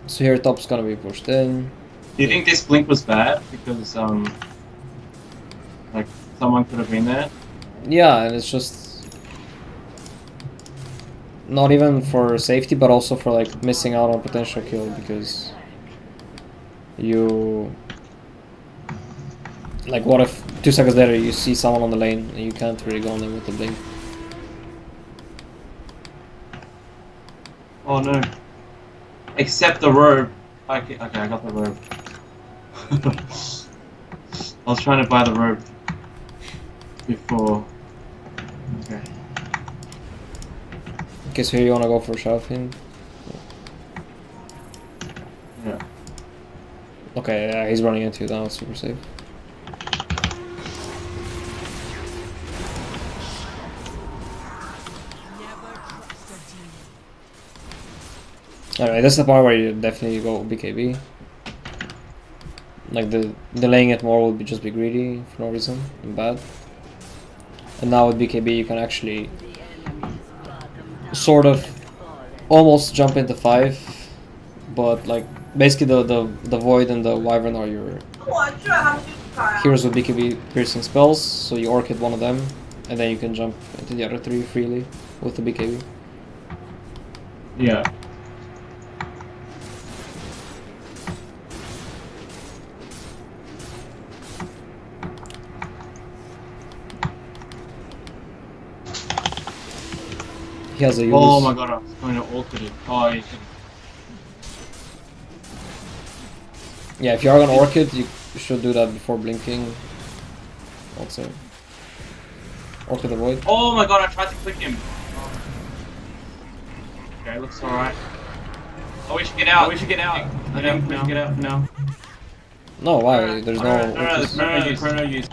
So here top's gonna be pushed in. Do you think this blink was bad? Because, like, someone could have been there? Yeah, and it's just... not even for safety, but also for, like, missing out on potential kill, because... you... like, what if 2 seconds later you see someone on the lane and you can't really go on them with the blink? Oh no. Except the robe. Okay, I got the robe. I was trying to buy the robe before. Okay. Okay, so here you wanna go for Sharfin? Yeah. Okay, yeah, he's running into you now, it's super safe. Alright, this is the part where you definitely go BKB. Like, the delaying it more would just be greedy for no reason and bad. And now with BKB you can actually sort of almost jump into 5, but like basically the Void and the Wyvern are your heroes with BKB piercing spells, so you orchid one of them and then you can jump into the other 3 freely with the BKB. Yeah. He has a use. Oh my god, I was going to orchid it. Oh, you should. Yeah, if you are gonna orchid, you should do that before blinking. Also, orchid the Void. Oh my god, I tried to click him. Okay, looks alright. Oh, we should get out. We should get out. I think we should get out now. No, why? There's no. No, chrono use.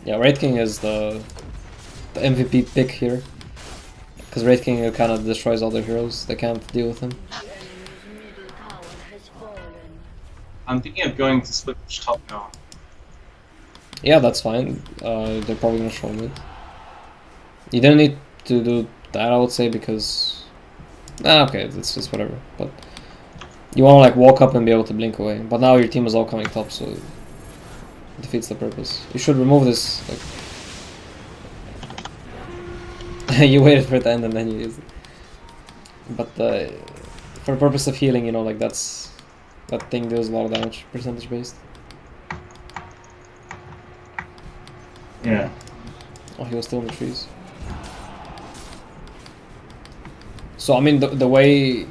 Yeah, Wraith King is the MVP pick here. Because Wraith King kind of destroys all their heroes, they can't deal with him. I'm thinking of going to split top now. Yeah, that's fine. They're probably gonna show mid. You didn't need to do that, I would say, because... okay, it's just whatever. But you wanna like walk up and be able to blink away. But now your team is all coming top, so... it defeats the purpose. You should remove this, like... you waited for it to end and then you use it. But for the purpose of healing, you know, like that's That thing deals a lot of damage, percentage based. Yeah. Oh, he was still in the trees. So I mean, the way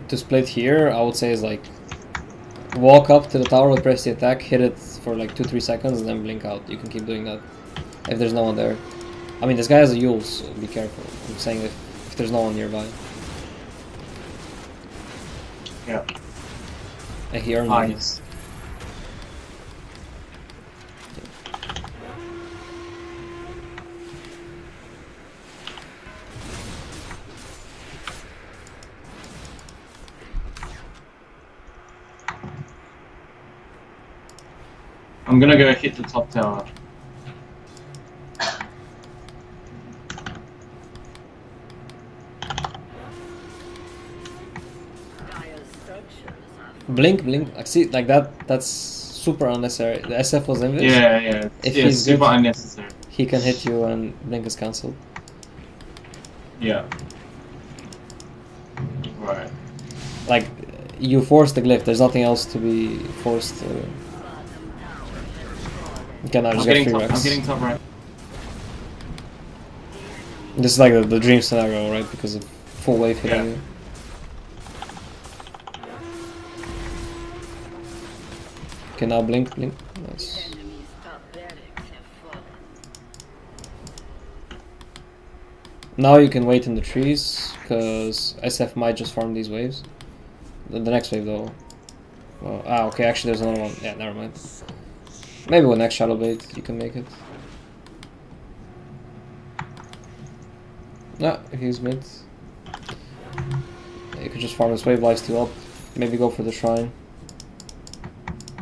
to split here, I would say, is like walk up to the tower with press the attack, hit it for like 2-3 seconds, and then blink out. You can keep doing that if there's no one there. I mean, this guy has a Yule, so be careful. I'm saying if there's no one nearby. Yeah. And he earned money. Nice. I'm gonna go hit the top tower. Blink, blink. Like, see, like that. That's super unnecessary. The SF was invis. Yeah, yeah. If Yeah, he's super good, unnecessary. he can hit you and blink is cancelled. Yeah. Right. Like, you force the glyph. There's nothing else to be forced. You can now just get free I'm Rex. getting top right. This is like the dream scenario, right? Because of full wave hitting Yeah. you. Okay, now blink, blink. Nice. Now you can wait in the trees, because SF might just farm these waves. The next wave though. Well, okay, actually there's another one. Yeah, never mind. Maybe with next Shadow Blade you can make it. No, he's mid. You could just farm this wave, lifesteal up. Maybe go for the shrine.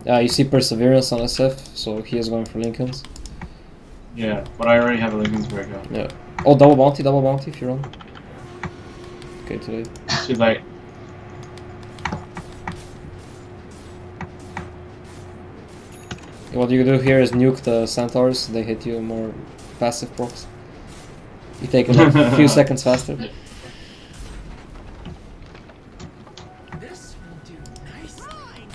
You see Perseverance on SF, so he is going for Lincoln's. Yeah, but I already have a Lincoln's Breaker. Yeah. Oh, double bounty if you run. Okay, too late. Too late. What you do here is nuke the centaurs, they hit you more passive procs. You take it like a few seconds faster. This will do nicely.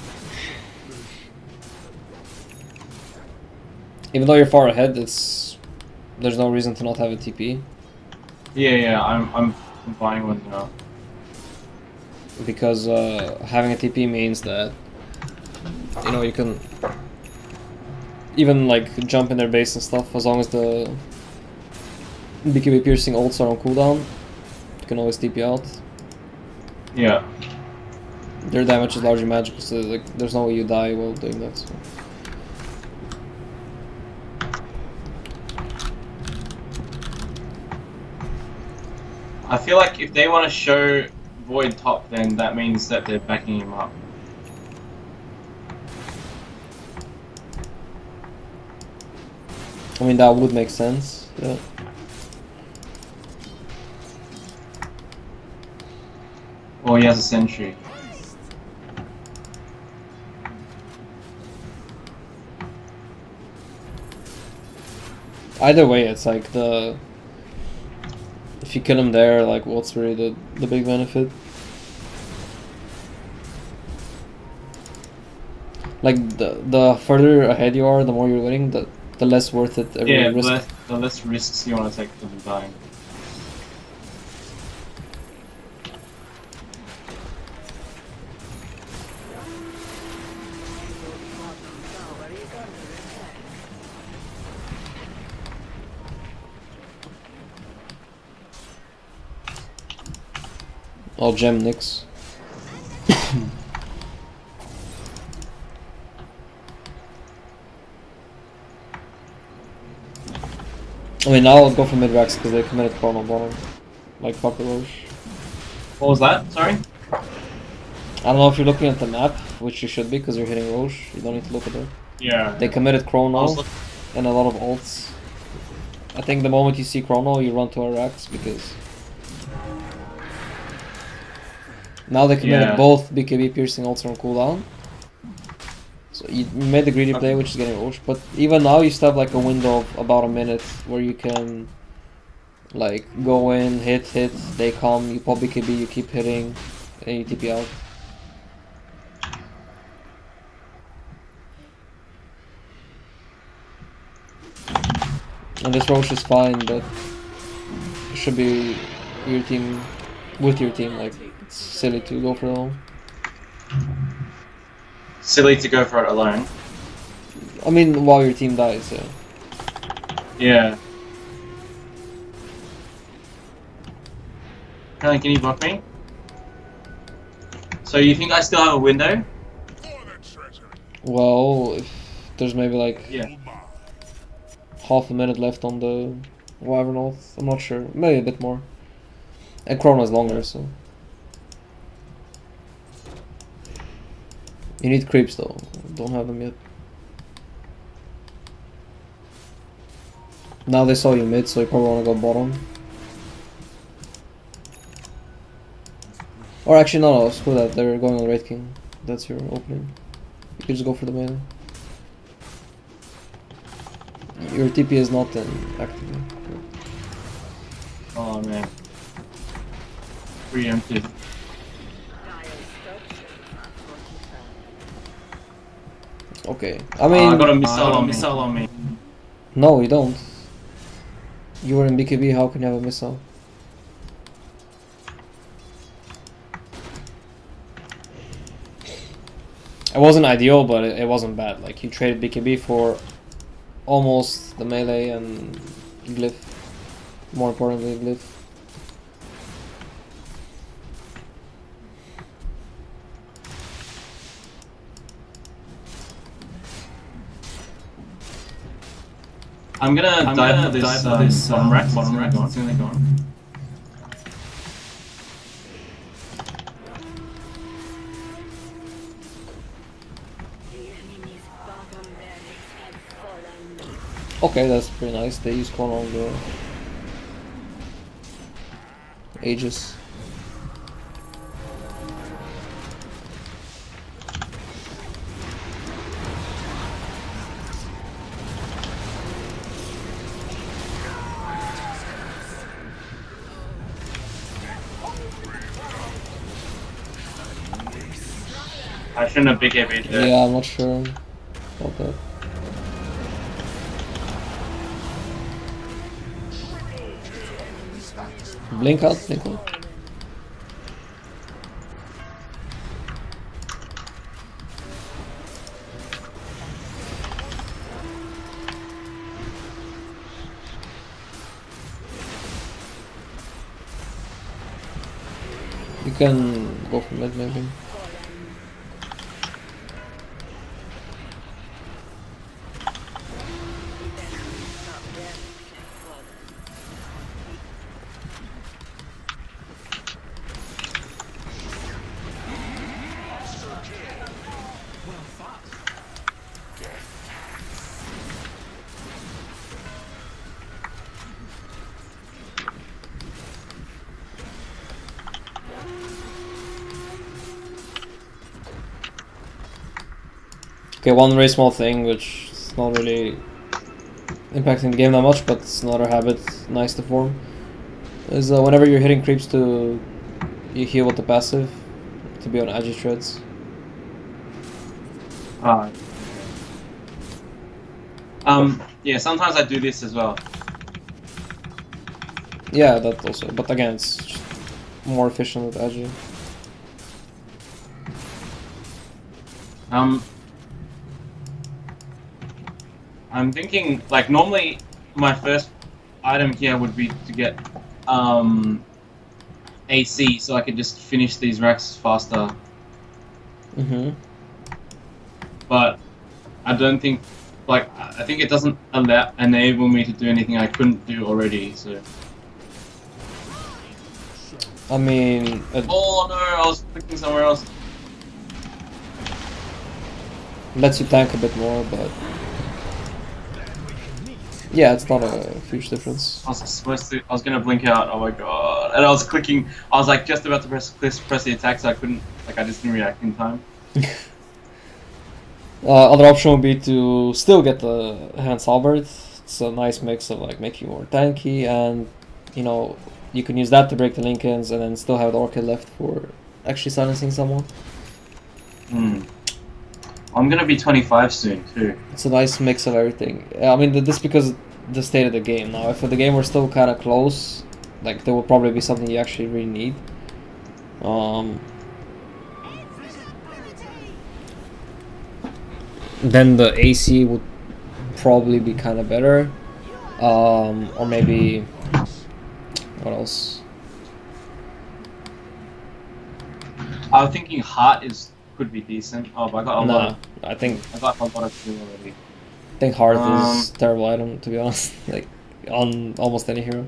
Even though you're far ahead, there's no reason to not have a TP. Yeah, I'm buying one now. Because having a TP means that you can even like jump in their base and stuff, as long as the BKB piercing ults are on cooldown. You can always TP out. Yeah. Their damage is largely magical, so like there's no way you die while doing that. So. I feel like if they want to show Void top, then that means that they're backing him up. I mean, that would make sense, yeah. Or he has a sentry. Either way, it's like if you kill him there, like what's really the big benefit? Like the further ahead you are, the more you're winning, the less worth it every Yeah, risk. the less risks you want to take for them dying. I'll gem Nyx. I mean, now I'll go for mid-racks because they committed chrono bottom. Like fucker Roche. What was that? Sorry? I don't know if you're looking at the map, which you should be because you're hitting Roche. You don't need to look at it. Yeah. They committed I chrono was looking- and a lot of ults. I think the moment you see chrono, you run to our racks because now they committed Yeah. both BKB piercing ults on cooldown. So you made the greedy play, which is getting Roche, but even now you still have like a window of about a minute where you can like go in, hit, they come, you pop BKB, you keep hitting, and you TP out. And this Roche is fine, but it should be your team with your team. Like, it's silly to go for it alone. Silly to go for it alone. I mean, while your team dies, yeah. Yeah. Can you block me? So you think I still have a window? Well, if there's maybe like Yeah. half a minute left on the Wyvern, I'm not sure. Maybe a bit more. And Chrono is longer, so. You need creeps though. Don't have them yet. Now they saw you mid, so you probably wanna go bottom. Or actually, no, screw that. They're going on Raid King. That's your opening. You can just go for the melee. Your TP is not active. Oh man. Preempted. Okay. I mean, I got a missile on me. no, you don't. You were in BKB. How can you have a missile? It wasn't ideal, but it wasn't bad. Like, you traded BKB for almost the melee and glyph. More importantly, glyph. I'm gonna dive for this bottom rack. It's gonna go on. Okay, that's pretty nice. They use Chrono on the Aegis. I shouldn't have big heavy there. Yeah, I'm not sure about that. Blink out, blink out. You can go for mid maybe. Okay, one very small thing which is not really impacting the game that much, but it's another habit nice to form, is whenever you're hitting creeps you heal with the passive to be on agi treads. Yeah, sometimes I do this as well. Yeah, that also, but again, it's just more efficient with agi. I'm thinking, like, normally my first item here would be to get AC so I could just finish these racks faster. But I don't think, like, I think it doesn't enable me to do anything I couldn't do already, so. I mean... Oh no, I was clicking somewhere else. lets you tank a bit more, but... yeah, it's not a huge difference. I was gonna blink out, oh my god. And I was clicking, I was like just about to press the attack so I couldn't, like I just didn't react in time. Other option would be to still get the Hand Halberd. It's a nice mix of like making you more tanky, and you know, you can use that to break the Lincolns and then still have the Orchid left for actually silencing someone. I'm gonna be 25 soon too. It's a nice mix of everything. I mean, this because the state of the game. Now, if the game were still kind of close, like there will probably be something you actually really need. Then the AC would probably be kind of better, or maybe what else? I was thinking heart could be decent. Oh, but I got a lot. Nah, I think I got a lot of skill already. Heart is a terrible item, to be honest. Like on almost any hero.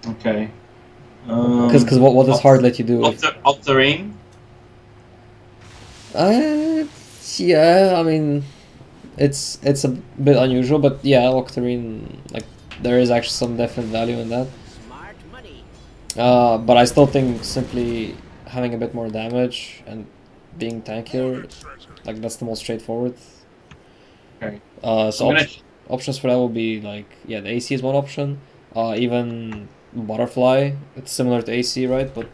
Okay. Because what does heart let you do? Octarine? Yeah, I mean, it's a bit unusual, but yeah, Octarine, like there is actually some definite value in that. Smart money. But I still think simply having a bit more damage and being tankier, like that's the most straightforward. Okay. So options for that will be like, yeah, the AC is one option. Even Butterfly, it's similar to AC, right? But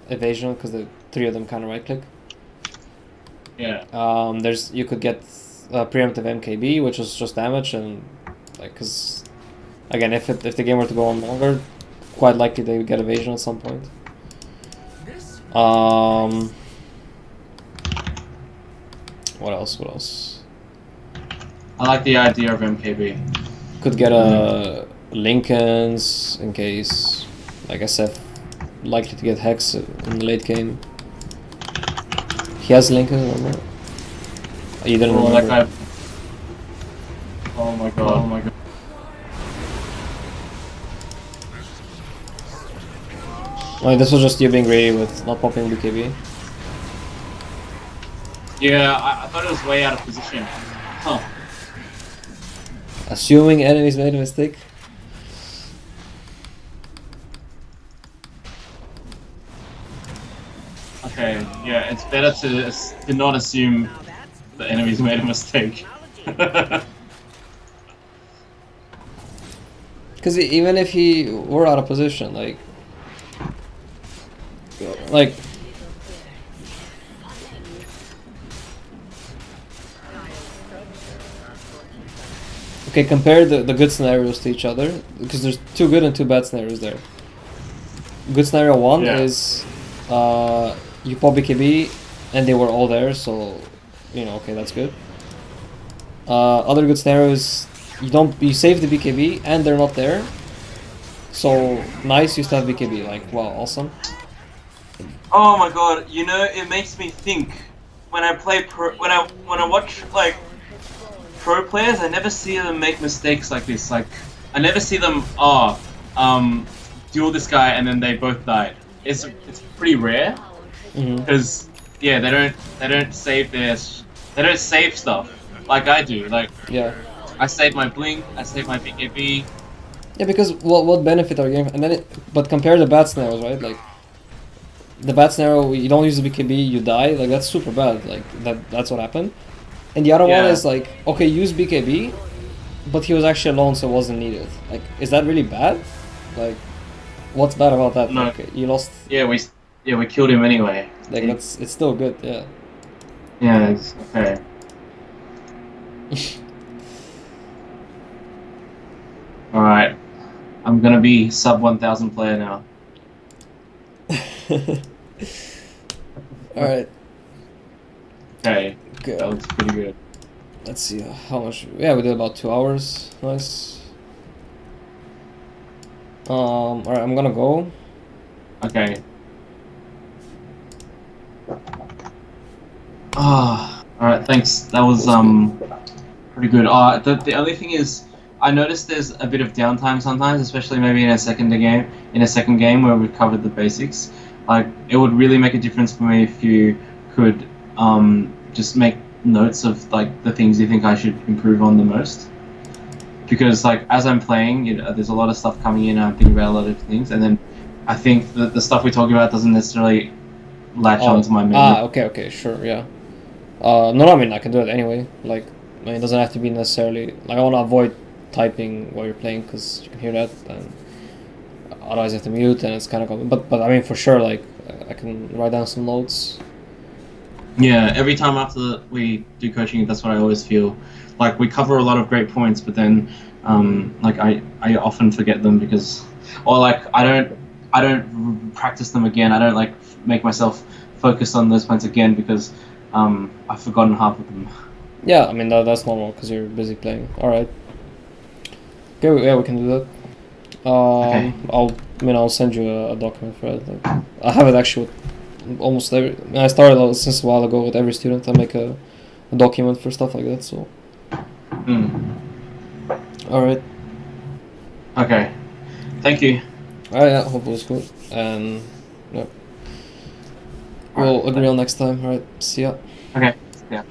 evasion, because the three of them kind of right click. Yeah. You could get preemptive MKB, which is just damage, and like, because again, if the game were to go on longer, quite likely they would get evasion at some point. What else? I like the idea of MKB. Could get a Lincolns in case, like SF, likely to get Hex in the late game. He has Lincoln, remember? You didn't remember? That guy. Oh my god. I mean, this was just you being greedy with not popping BKB. Yeah, I thought it was way out of position. Huh. Assuming enemies made a mistake. Okay, yeah, it's better to not assume the enemies made a mistake. Because even if he were out of position, like okay, compare the good scenarios to each other, because there's two good and two bad scenarios there. Good scenario one is you pop BKB and they were all there, so okay, that's good. Other good scenario is you save the BKB and they're not there, so nice, you still have BKB, like wow, awesome. Oh my god, it makes me think when I play when I watch like pro players, I never see them make mistakes like this. Like I never see them duel this guy and then they both died. It's pretty rare because they don't save stuff like I do. Like I save my blink, I save my BKB. Yeah, because what benefit are you getting? And then but compare the bad scenarios, right? Like the bad scenario, you don't use the BKB, you die. Like that's super bad. Like that's what happened. And the other one is like, okay, use BKB, but he was actually alone, so it wasn't needed. Like, is that really bad? Like, what's bad about that? No. Like, you lost. Yeah, we killed him anyway. Like it's still good. Yeah. Yeah, it's okay. All right, I'm gonna be sub 1,000 player now. All right. Okay. Good. That looks pretty good. Let's see how much. Yeah, we did about 2 hours. Nice. All right, I'm gonna go. Okay. All right. Thanks. That was pretty good. The only thing is, I noticed there's a bit of downtime sometimes, especially maybe in a second game where we've covered the basics. Like, it would really make a difference for me if you could just make notes of like the things you think I should improve on the most. Because like as I'm playing, there's a lot of stuff coming in and I'm thinking about a lot of things, and then I think that the stuff we talk about doesn't necessarily latch onto my memory. Okay, sure, yeah. No, I mean I can do it anyway. Like, I mean, it doesn't have to be necessarily like I want to avoid typing while you're playing because you can hear that, and otherwise you have to mute and it's kind of. But I mean for sure, like I can write down some notes. Yeah, every time after we do coaching, that's what I always feel. Like we cover a lot of great points, but then Like I often forget them because, or like I don't practice them again. I don't like make myself focus on those points again because I've forgotten half of them. Yeah, I mean that's normal because you're busy playing. All right. Okay, yeah, we can do that. Okay. I'll send you a document for it. Like, I have it actually with almost every. I started since a while ago with every student. I make a document for stuff like that. So, Mm. all right. Okay. Thank you. All right. Yeah, hope it was good. And yeah, we'll agree on next time. All right. See ya. Okay. Yeah.